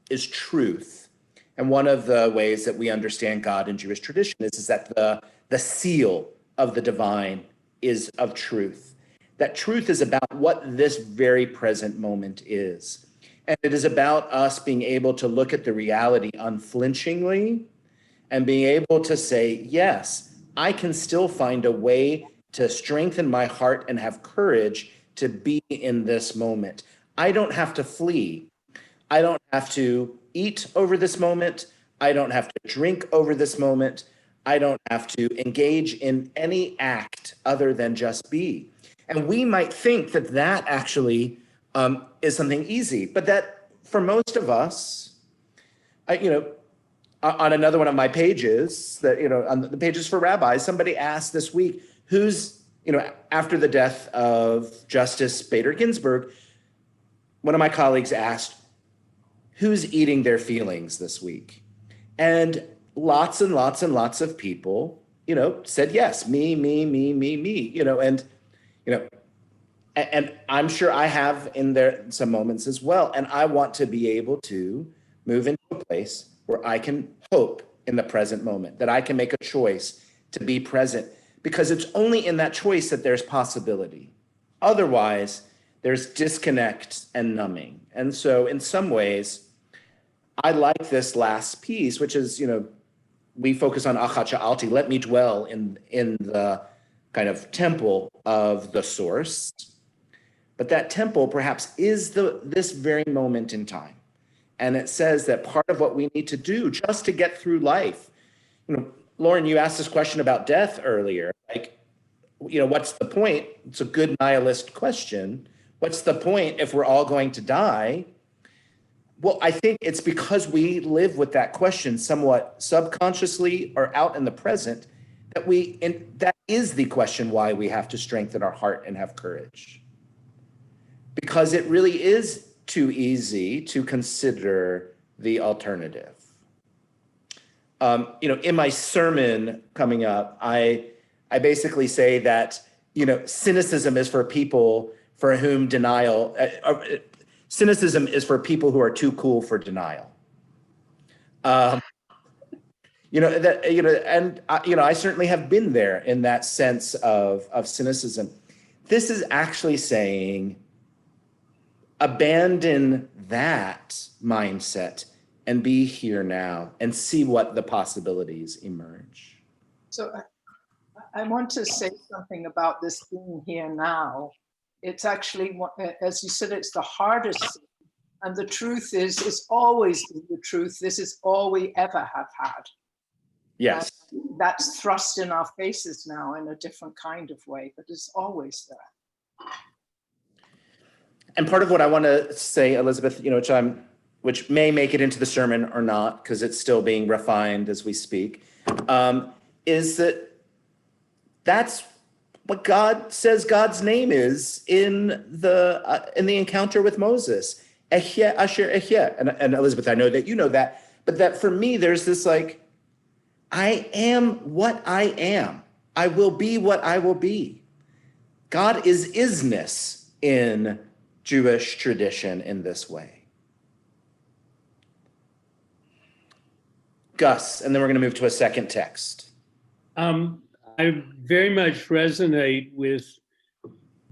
is truth, and one of the ways that we understand God in Jewish tradition is that the seal of the divine is of truth. That truth is about what this very present moment is. And it is about us being able to look at the reality unflinchingly and being able to say, yes, I can still find a way to strengthen my heart and have courage to be in this moment. I don't have to flee. I don't have to eat over this moment. I don't have to drink over this moment. I don't have to engage in any act other than just be. And we might think that that actually is something easy, but that for most of us, on another one of my pages, that on the pages for rabbis, somebody asked this week, who's after the death of Justice Bader Ginsburg, one of my colleagues asked, who's eating their feelings this week? And lots and lots and lots of people, said yes, me, and I'm sure I have in there some moments as well. And I want to be able to move into a place where I can hope in the present moment, that I can make a choice to be present, because it's only in that choice that there's possibility. Otherwise, there's disconnect and numbing. And so in some ways, I like this last piece, which is, we focus on Achat Sha'alti, let me dwell in the kind of temple of the source. But that temple perhaps is this very moment in time. And it says that part of what we need to do just to get through life, Lauren, you asked this question about death earlier, like, what's the point? It's a good nihilist question. What's the point if we're all going to die? Well, I think it's because we live with that question somewhat subconsciously or out in the present and that is the question why we have to strengthen our heart and have courage. Because it really is too easy to consider the alternative. In my sermon coming up, I basically say that, cynicism is for people for whom cynicism is for people who are too cool for denial. I certainly have been there in that sense of cynicism. This is actually saying, abandon that mindset and be here now and see what the possibilities emerge. So I want to say something about this being here now. It's actually, as you said, it's the hardest thing. And the truth is, it's always been the truth. This is all we ever have had. Yes. And that's thrust in our faces now in a different kind of way, but it's always there. And part of what I want to say, Elizabeth, which may make it into the sermon or not, because it's still being refined as we speak, is that's what God says God's name is in the encounter with Moses. Ehyeh asher ehyeh. And Elizabeth, I know that you know that, but that for me, there's this I am what I am. I will be what I will be. God is isness in Jewish tradition in this way. Gus, and then we're going to move to a second text. I very much resonate with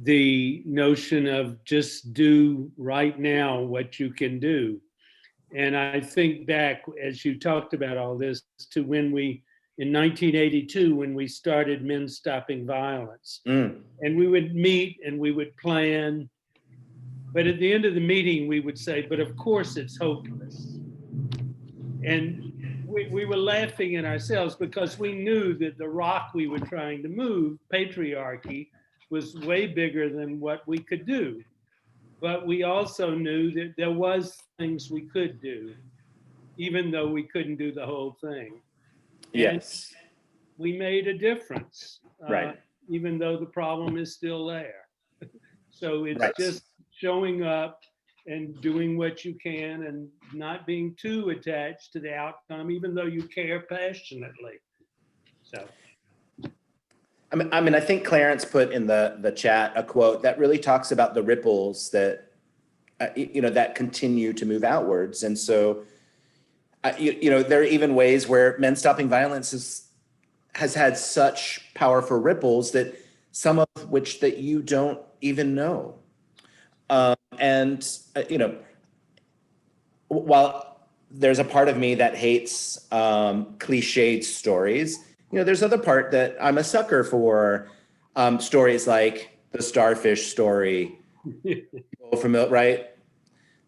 the notion of just do right now what you can do. And I think back, as you talked about all this, to when in 1982, when we started Men Stopping Violence. And we would meet and we would plan. But at the end of the meeting, we would say, but of course it's hopeless. And we were laughing at ourselves because we knew that the rock we were trying to move, patriarchy, was way bigger than what we could do. But we also knew that there was things we could do, even though we couldn't do the whole thing. Yes. And we made a difference, right. Even though the problem is still there. So it's right. just showing up and doing what you can and not being too attached to the outcome, even though you care passionately. So. I think Clarence put in the chat a quote that really talks about the ripples that, that continue to move outwards. And so, there are even ways where Men Stopping Violence has had such powerful ripples that some of which that you don't even know. While there's a part of me that hates cliched stories, there's other part that I'm a sucker for stories like the starfish story. Familiar, right?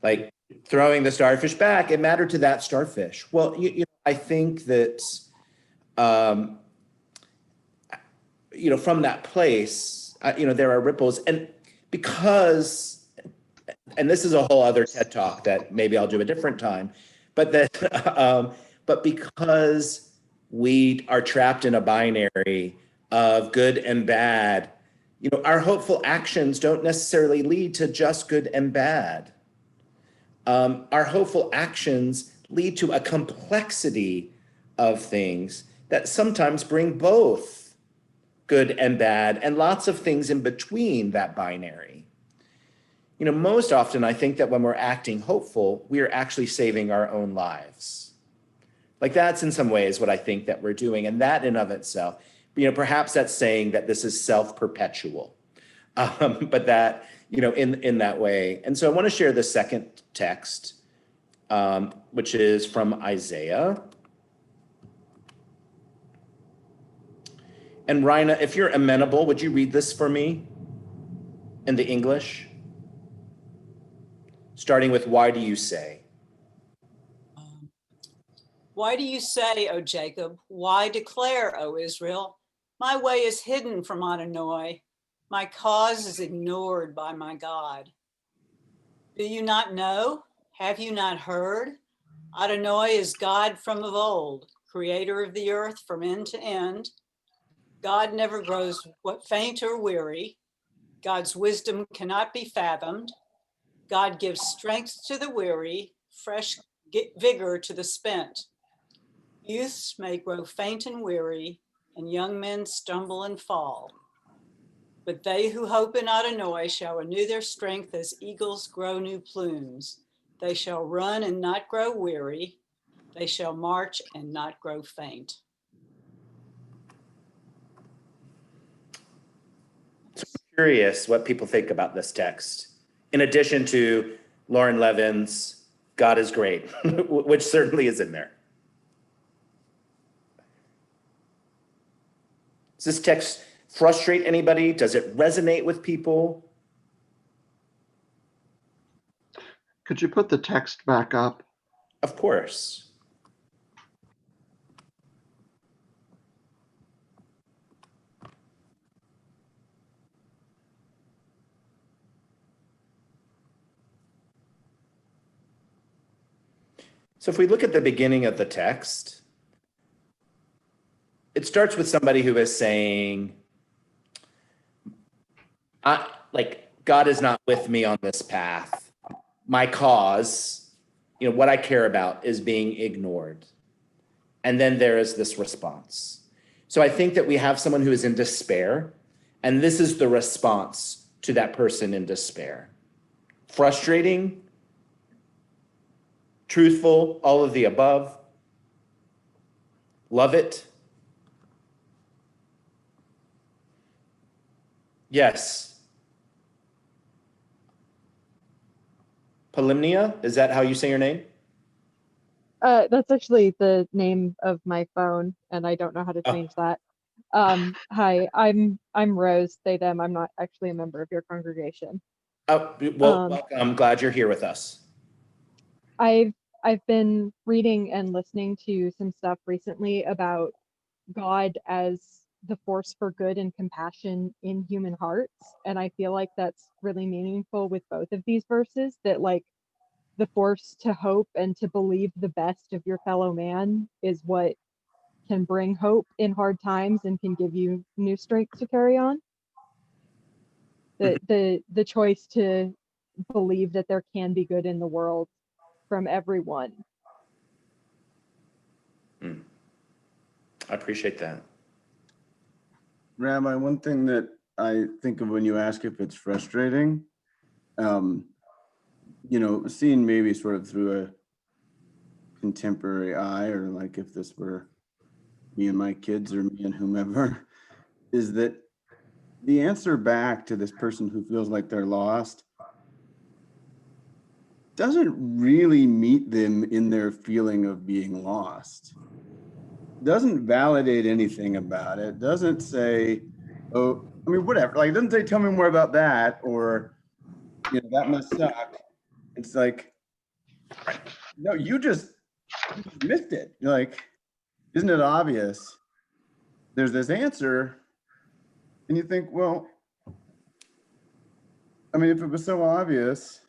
Like throwing the starfish back, it mattered to that starfish. Well, I think that, from that place, there are ripples. And because, and this is a whole other TED Talk that maybe I'll do a different time, but but because we are trapped in a binary of good and bad, our hopeful actions don't necessarily lead to just good and bad. Our hopeful actions lead to a complexity of things that sometimes bring both good and bad and lots of things in between that binary. Most often I think that when we're acting hopeful, we are actually saving our own lives. Like that's in some ways what I think that we're doing. And that in of itself, perhaps that's saying that this is self-perpetual, but that, in that way. And so I want to share the second text, which is from Isaiah. And Rina, if you're amenable, would you read this for me in the English? Starting with, why do you say? Why do you say, O Jacob? Why declare, O Israel? My way is hidden from Adonai. My cause is ignored by my God. Do you not know? Have you not heard? Adonai is God from of old, creator of the earth from end to end. God never grows faint or weary. God's wisdom cannot be fathomed. God gives strength to the weary, fresh vigor to the spent. Youths may grow faint and weary, and young men stumble and fall. But they who hope in Adonai shall renew their strength as eagles grow new plumes. They shall run and not grow weary. They shall march and not grow faint. Curious what people think about this text, in addition to Lauren Levin's God is great, which certainly is in there. Does this text frustrate anybody? Does it resonate with people? Could you put the text back up? Of course. So if we look at the beginning of the text, it starts with somebody who is saying, God is not with me on this path. My cause, what I care about is being ignored. And then there is this response. So I think that we have someone who is in despair, and this is the response to that person in despair. Frustrating, truthful, all of the above. Love it. Yes. Polymnia, is that how you say your name? That's actually the name of my phone, and I don't know how to change that. Hi, I'm Rose, they, them. I'm not actually a member of your congregation. Oh, well, welcome. I'm glad you're here with us. I've been reading and listening to some stuff recently about God as the force for good and compassion in human hearts, and I feel like that's really meaningful with both of these verses, that like the force to hope and to believe the best of your fellow man is what can bring hope in hard times and can give you new strength to carry on. The choice to believe that there can be good in the world from everyone. I appreciate that. Rabbi, one thing that I think of when you ask if it's frustrating, seeing maybe sort of through a contemporary eye, or like if this were me and my kids or me and whomever, is that the answer back to this person who feels like they're lost doesn't really meet them in their feeling of being lost. Doesn't validate anything about it. Doesn't say, oh, I mean, whatever. Like, it doesn't say, tell me more about that, or, that must suck. It's like, no, you just missed it. You're like, isn't it obvious? There's this answer, and you think, well, I mean, if it was so obvious,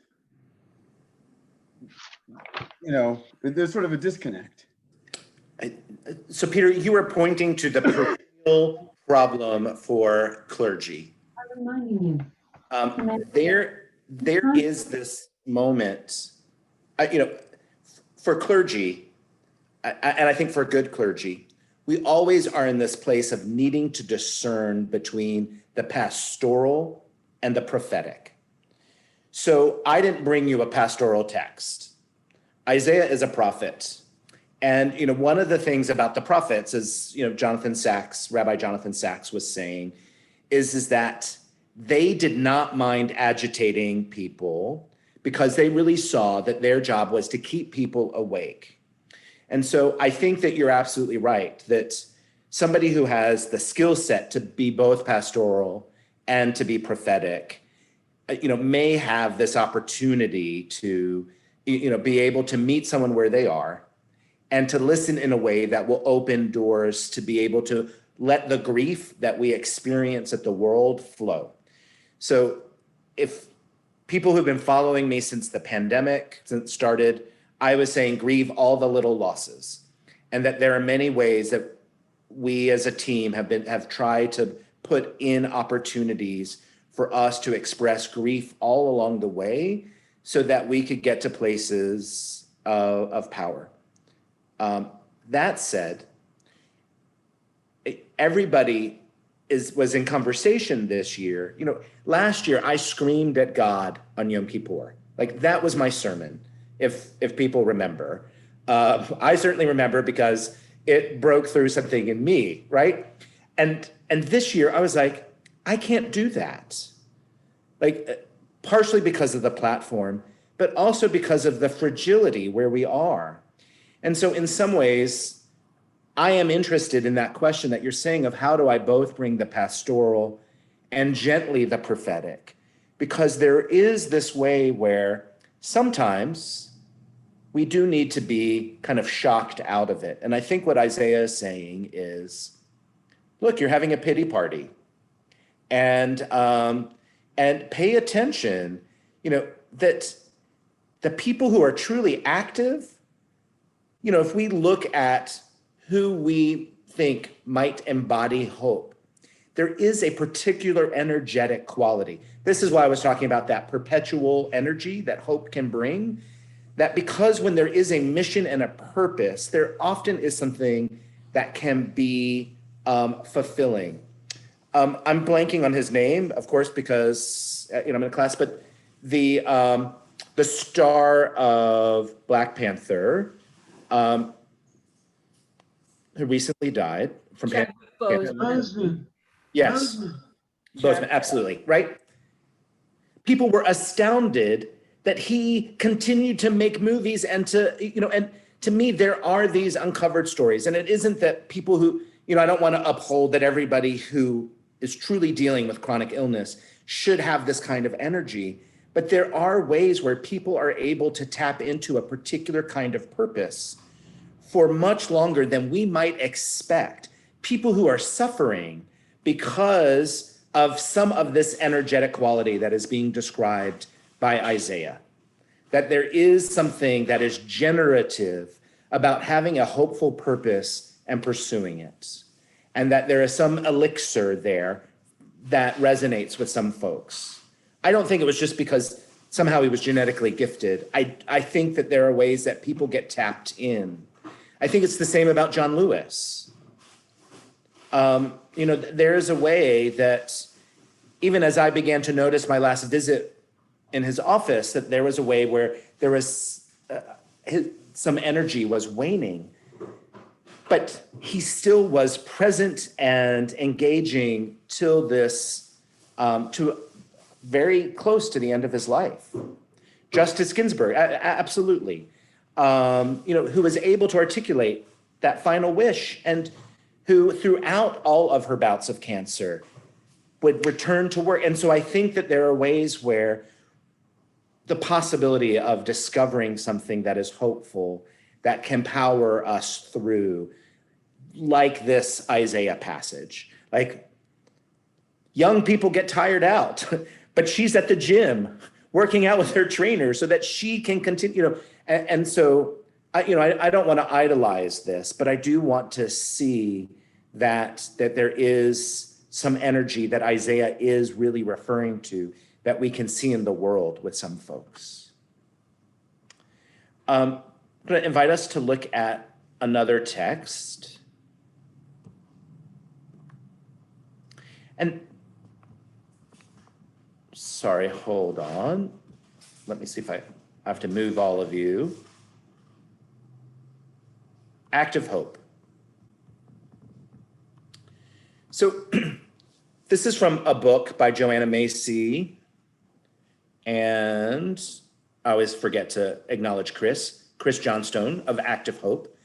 there's sort of a disconnect. So Peter, you were pointing to the perennial problem for clergy. There is this moment, for clergy, and I think for good clergy, we always are in this place of needing to discern between the pastoral and the prophetic. So I didn't bring you a pastoral text. Isaiah is a prophet. And, one of the things about the prophets is, Rabbi Jonathan Sachs was saying, is that they did not mind agitating people because they really saw that their job was to keep people awake. And so I think that you're absolutely right, that somebody who has the skill set to be both pastoral and to be prophetic, may have this opportunity to, be able to meet someone where they are and to listen in a way that will open doors to be able to let the grief that we experience at the world flow. So if people who've been following me since the pandemic, since it started, I was saying grieve all the little losses, and that there are many ways that we as a team have tried to put in opportunities for us to express grief all along the way so that we could get to places of power. That said, everybody was in conversation this year. You know, last year I screamed at God on Yom Kippur. Like, that was my sermon, if people remember. I certainly remember because it broke through something in me, right? And this year I was like, I can't do that. Like, partially because of the platform, but also because of the fragility where we are. And so in some ways, I am interested in that question that you're saying of how do I both bring the pastoral and gently the prophetic? Because there is this way where sometimes we do need to be kind of shocked out of it. And I think what Isaiah is saying is, look, you're having a pity party, and pay attention, you know, that the people who are truly active, you know, if we look at who we think might embody hope, there is a particular energetic quality. This is why I was talking about that perpetual energy that hope can bring, that because when there is a mission and a purpose, there often is something that can be fulfilling. I'm blanking on his name, of course, because you know, I'm in class, but the star of Black Panther, who recently died from Chadwick Boseman. Yes, Boseman, absolutely, right? People were astounded that he continued to make movies and to, you know, and to me, there are these uncovered stories. And it isn't that people who, you know, I don't want to uphold that everybody who is truly dealing with chronic illness should have this kind of energy. But there are ways where people are able to tap into a particular kind of purpose for much longer than we might expect. People who are suffering because of some of this energetic quality that is being described by Isaiah. That there is something that is generative about having a hopeful purpose and pursuing it. And that there is some elixir there that resonates with some folks. I don't think it was just because somehow he was genetically gifted. I think that there are ways that people get tapped in. I think it's the same about John Lewis. You know, there's a way that even as I began to notice my last visit in his office, that there was a way where there was some energy was waning, but he still was present and engaging till this, to very close to the end of his life. Justice Ginsburg, absolutely. You know, who was able to articulate that final wish, and who throughout all of her bouts of cancer would return to work. And so I think that there are ways where the possibility of discovering something that is hopeful, that can power us through, like this Isaiah passage. Like, young people get tired out, but she's at the gym working out with her trainer so that she can continue, you know, and so, you know, I don't want to idolize this, but I do want to see that there is some energy that Isaiah is really referring to that we can see in the world with some folks. I'm going to invite us to look at another text. And sorry, hold on. Let me see if I have to move all of you. Active hope. So this is from a book by Joanna Macy, and I always forget to acknowledge Chris Johnstone of Active Hope.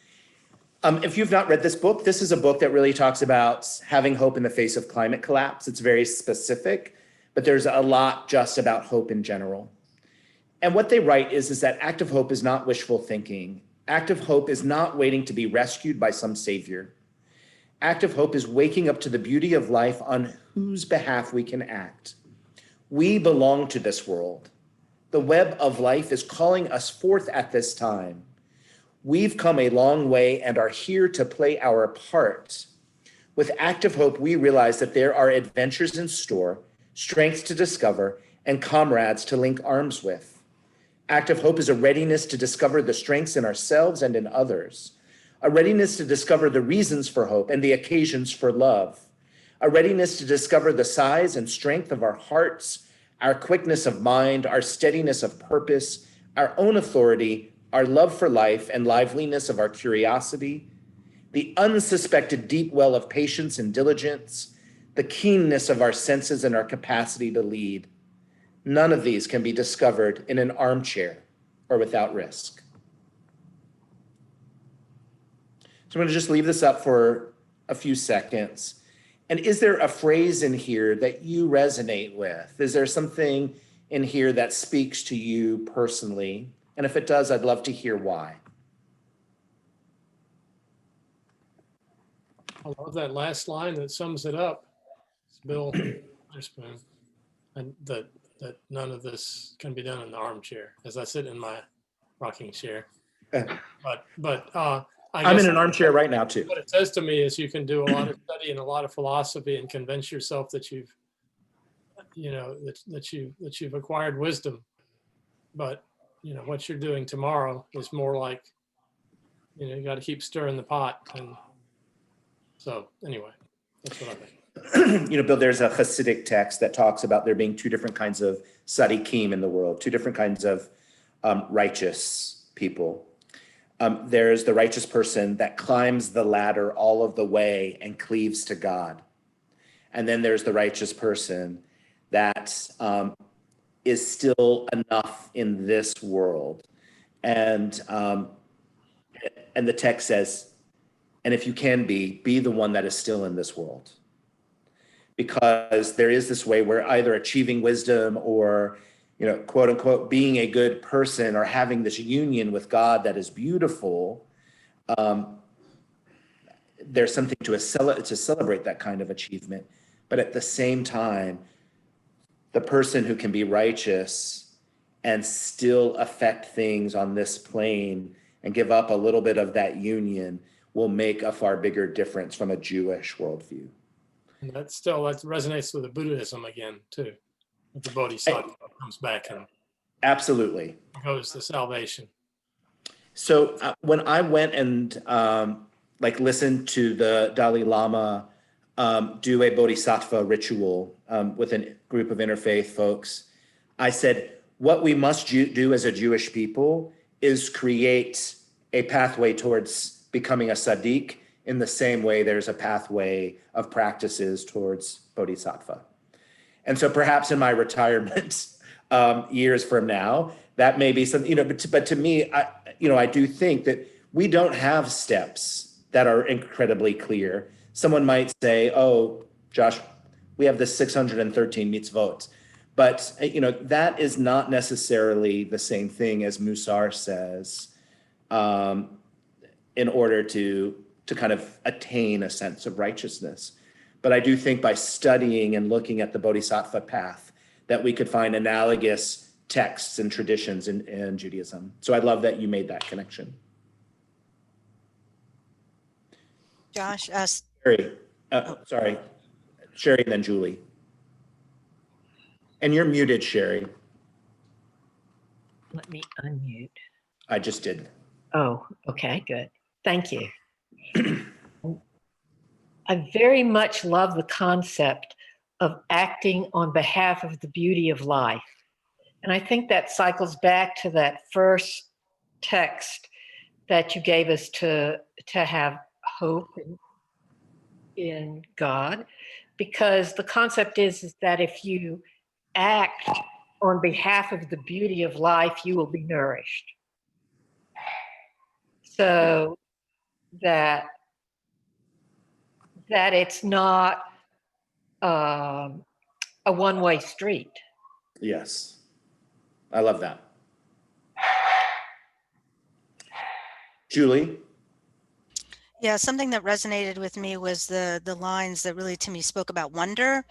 If you've not read this book, this is a book that really talks about having hope in the face of climate collapse. It's very specific, but there's a lot just about hope in general. And what they write is that active hope is not wishful thinking. Active hope is not waiting to be rescued by some savior. Active hope is waking up to the beauty of life on whose behalf we can act. We belong to this world. The web of life is calling us forth at this time. We've come a long way and are here to play our part. With active hope, we realize that there are adventures in store, strengths to discover, and comrades to link arms with. Active hope is a readiness to discover the strengths in ourselves and in others, a readiness to discover the reasons for hope and the occasions for love, a readiness to discover the size and strength of our hearts, our quickness of mind, our steadiness of purpose, our own authority, our love for life and liveliness of our curiosity, the unsuspected deep well of patience and diligence, the keenness of our senses and our capacity to lead. None of these can be discovered in an armchair or without risk. So I'm going to just leave this up for a few seconds. And is there a phrase in here that you resonate with? Is there something in here that speaks to you personally? And if it does, I'd love to hear why. I love that last line that sums it up. It's Bill Witherspoon, and that none of this can be done in the armchair as I sit in my rocking chair. But I'm in an armchair right now too. What it says to me is you can do a lot of study and a lot of philosophy and convince yourself that you've acquired wisdom, but what you're doing tomorrow is more like you got to keep stirring the pot. And so anyway, that's what I think. Bill, there's a Hasidic text that talks about there being two different kinds of tzaddikim in the world, two different kinds of righteous people. There's the righteous person that climbs the ladder all of the way and cleaves to God. And then there's the righteous person that is still enough in this world. And the text says, and if you can be the one that is still in this world. Because there is this way where either achieving wisdom or, quote unquote, being a good person or having this union with God that is beautiful, there's something to celebrate that kind of achievement. But at the same time, the person who can be righteous and still affect things on this plane and give up a little bit of that union will make a far bigger difference from a Jewish worldview. And that resonates with the Buddhism again too. The Bodhisattva comes back and absolutely goes to salvation. So when I went and listened to the Dalai Lama do a Bodhisattva ritual with a group of interfaith folks, I said, what we must do as a Jewish people is create a pathway towards becoming a tzaddik in the same way there's a pathway of practices towards Bodhisattva. And so perhaps in my retirement years from now, that may be something, but to me, I do think that we don't have steps that are incredibly clear. Someone might say, oh, Josh, we have the 613 mitzvot. But, that is not necessarily the same thing as Musar says in order to kind of attain a sense of righteousness. But I do think by studying and looking at the Bodhisattva path that we could find analogous texts and traditions in Judaism. So I love that you made that connection. Josh, Sherry, sorry, Sherry and then Julie. And you're muted, Sherry. Let me unmute. I just did. Oh, okay, good. Thank you. I very much love the concept of acting on behalf of the beauty of life. And I think that cycles back to that first text that you gave us to have hope in God, because the concept is that if you act on behalf of the beauty of life, you will be nourished. So that it's not a one-way street. Yes, I love that. Julie? Yeah, something that resonated with me was the lines that really to me spoke about wonder.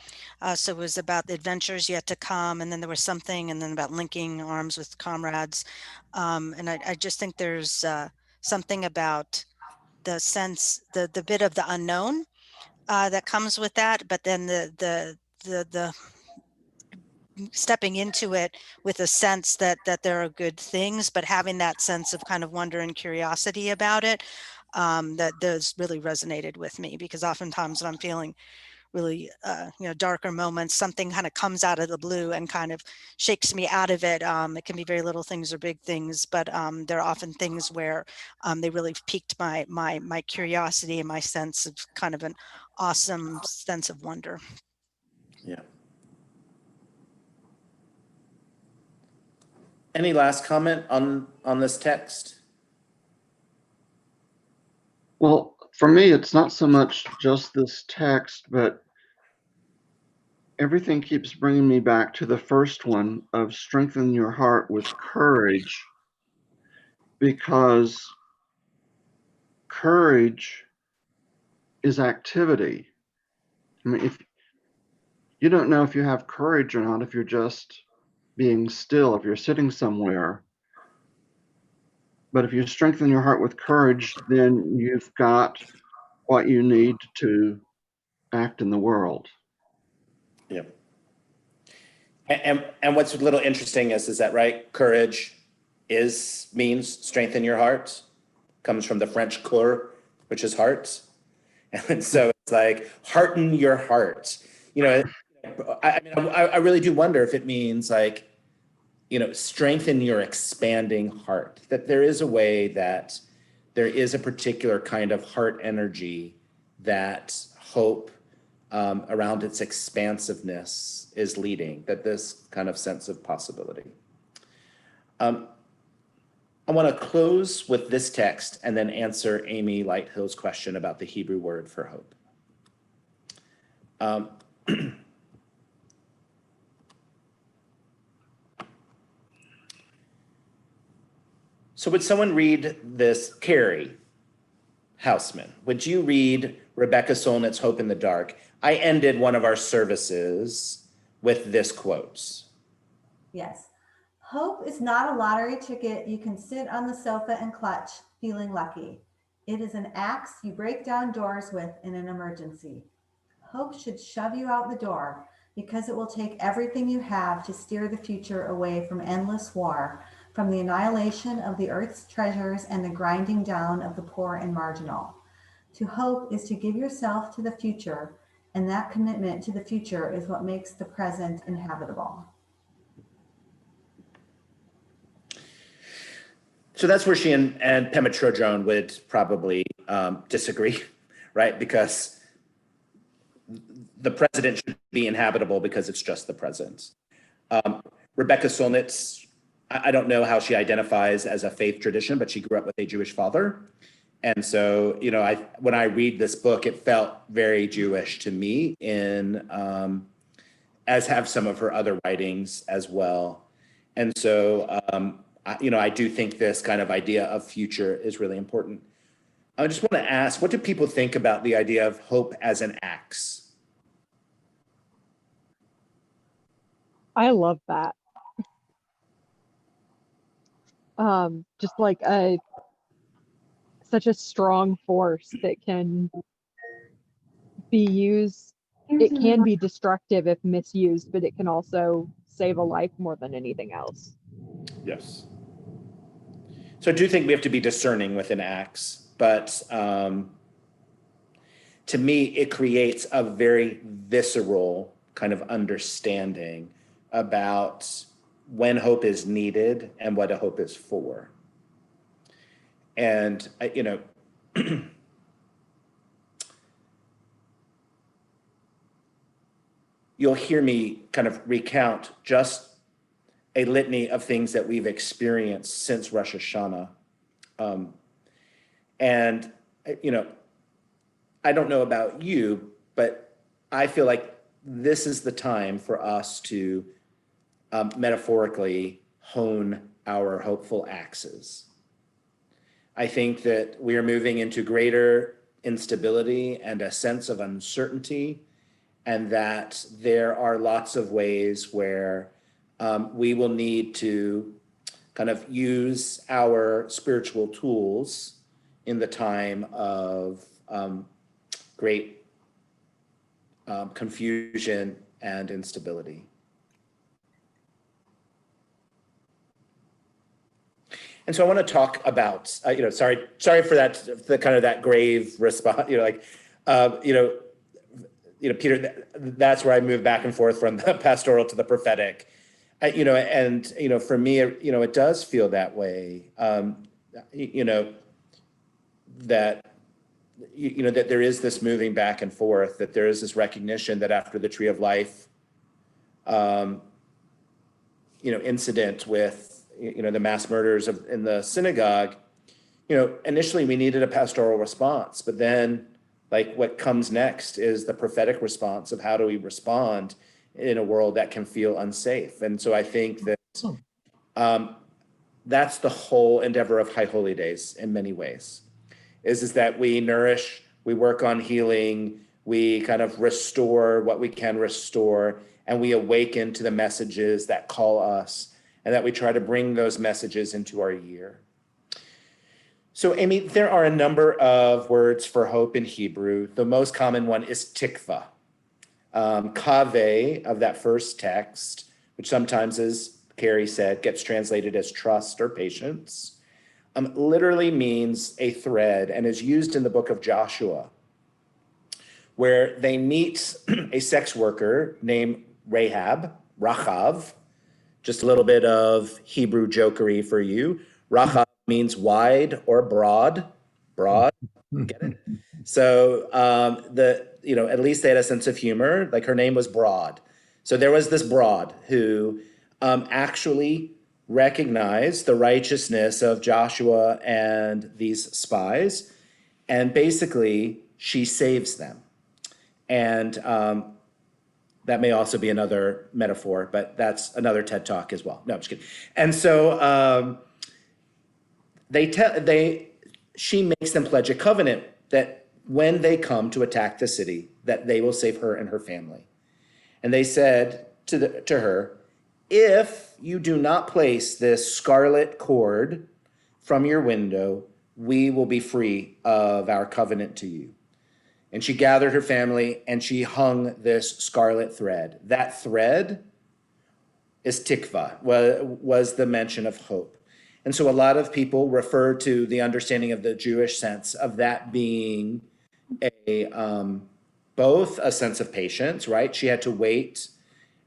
So it was about the adventures yet to come, and then there was something, and then about linking arms with comrades. And I just think there's something about the sense, the bit of the unknown that comes with that, but then the stepping into it with a sense that there are good things, but having that sense of kind of wonder and curiosity about it, that does really resonated with me, because oftentimes when I'm feeling really darker moments, something kind of comes out of the blue and kind of shakes me out of it. It can be very little things or big things, but there are often things where they really piqued my curiosity and my sense of kind of an awesome sense of wonder. Yeah. Any last comment on this text? Well, for me, it's not so much just this text, but everything keeps bringing me back to the first one of strengthen your heart with courage, because courage is activity. I mean, if you don't know if you have courage or not, if you're just being still, if you're sitting somewhere. But if you strengthen your heart with courage, then you've got what you need to act in the world. Yep. And what's a little interesting is that right? Courage means strengthen your heart, comes from the French cœur, which is heart. And so it's like hearten your heart. I really do wonder if it means like, strengthen your expanding heart, that there is a way that there is a particular kind of heart energy that hope around its expansiveness is leading, that this kind of sense of possibility. I want to close with this text and then answer Amy Lighthill's question about the Hebrew word for hope. So would someone read this? Carrie Houseman, would you read Rebecca Solnit's Hope in the Dark? I ended one of our services with this quote. Yes. Hope is not a lottery ticket you can sit on the sofa and clutch, feeling lucky. It is an axe you break down doors with in an emergency. Hope should shove you out the door because it will take everything you have to steer the future away from endless war, from the annihilation of the earth's treasures and the grinding down of the poor and marginal. To hope is to give yourself to the future, and that commitment to the future is what makes the present inhabitable. So that's where she and Pema Chodron would probably disagree, right? Because the president should be inhabitable because it's just the present. Rebecca Solnit's, I don't know how she identifies as a faith tradition, but she grew up with a Jewish father. And so, when I read this book, it felt very Jewish to me as have some of her other writings as well. And so, I do think this kind of idea of future is really important. I just want to ask, what do people think about the idea of hope as an axe? I love that. Just like such a strong force that can be used. It can be destructive if misused, but it can also save a life more than anything else. Yes. So I do think we have to be discerning with an axe, but to me, it creates a very visceral kind of understanding about when hope is needed and what a hope is for. And, you'll hear me kind of recount just a litany of things that we've experienced since Rosh Hashanah. And, I don't know about you, but I feel like this is the time for us to metaphorically hone our hopeful axes. I think that we are moving into greater instability and a sense of uncertainty, and that there are lots of ways where we will need to kind of use our spiritual tools in the time of great confusion and instability. And so I want to talk about, sorry for that, the kind of that grave response, Peter, that's where I move back and forth from the pastoral to the prophetic. For me, it does feel that way. That there is this moving back and forth, that there is this recognition that after the Tree of Life, incident with, the mass murders in the synagogue, initially we needed a pastoral response, but then like what comes next is the prophetic response of how do we respond in a world that can feel unsafe. And so I think that that's the whole endeavor of High Holy Days in many ways, is that we nourish, we work on healing, we kind of restore what we can restore, and we awaken to the messages that call us, and that we try to bring those messages into our year. So Amy, there are a number of words for hope in Hebrew. The most common one is tikva. Kaveh of that first text, which sometimes, as Carrie said, gets translated as trust or patience, literally means a thread and is used in the book of Joshua, where they meet a sex worker named Rachav. Just a little bit of Hebrew jokery for you. Rachav means wide or broad, get it? So at least they had a sense of humor, like her name was Broad. So there was this Broad who actually recognized the righteousness of Joshua and these spies, and basically she saves them. And that may also be another metaphor, but that's another TED Talk as well. No, I'm just kidding. And so she makes them pledge a covenant that when they come to attack the city, that they will save her and her family. And they said to her, if you do not place this scarlet cord from your window, we will be free of our covenant to you. And she gathered her family and she hung this scarlet thread. That thread is tikva, was the mention of hope. And so a lot of people refer to the understanding of the Jewish sense of that being both a sense of patience, right? She had to wait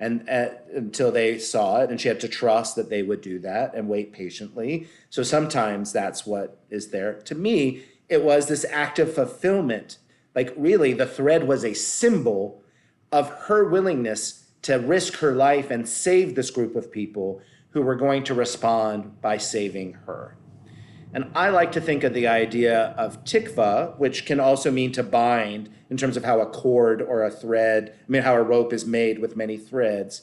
until they saw it, and she had to trust that they would do that and wait patiently. So sometimes that's what is there. To me, it was this act of fulfillment. Like really, the thread was a symbol of her willingness to risk her life and save this group of people who were going to respond by saving her. And I like to think of the idea of tikva, which can also mean to bind in terms of how a cord or a thread, how a rope is made with many threads,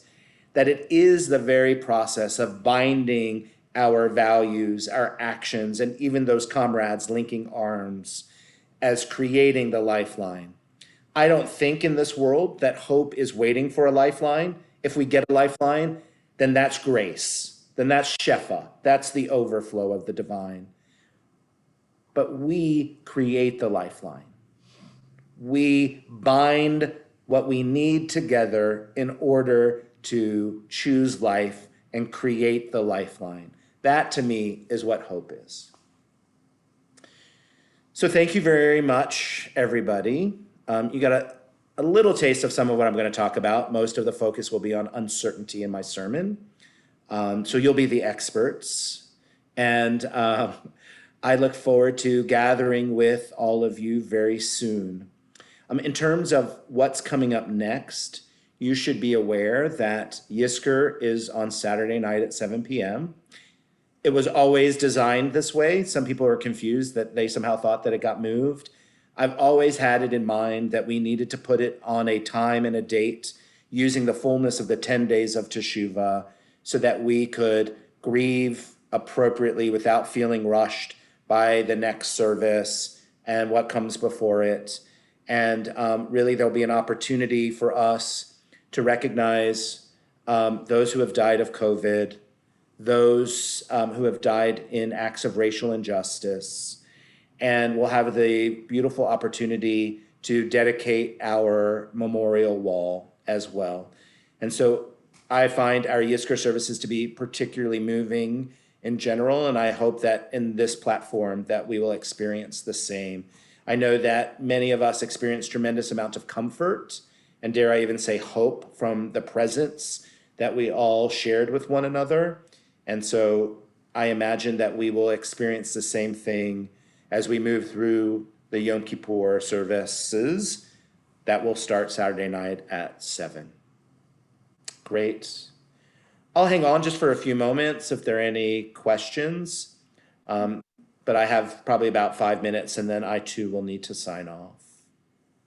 that it is the very process of binding our values, our actions, and even those comrades linking arms as creating the lifeline. I don't think in this world that hope is waiting for a lifeline. If we get a lifeline, then that's grace. Then that's shefa. That's the overflow of the divine. But we create the lifeline. We bind what we need together in order to choose life and create the lifeline. That to me is what hope is. So thank you very much, everybody. You got a little taste of some of what I'm going to talk about. Most of the focus will be on uncertainty in my sermon. So you'll be the experts. And I look forward to gathering with all of you very soon. In terms of what's coming up next, you should be aware that Yisker is on Saturday night at 7 p.m. It was always designed this way. Some people are confused that they somehow thought that it got moved. I've always had it in mind that we needed to put it on a time and a date using the fullness of the 10 days of Teshuvah so that we could grieve appropriately without feeling rushed by the next service and what comes before it. And really, there'll be an opportunity for us to recognize those who have died of COVID, those who have died in acts of racial injustice. And we'll have the beautiful opportunity to dedicate our memorial wall as well. And so I find our Yisker services to be particularly moving in general, and I hope that in this platform that we will experience the same. I know that many of us experience tremendous amount of comfort, and dare I even say hope, from the presence that we all shared with one another. And so I imagine that we will experience the same thing as we move through the Yom Kippur services that will start Saturday night at 7. Great. I'll hang on just for a few moments if there are any questions. But I have probably about 5 minutes, and then I too will need to sign off.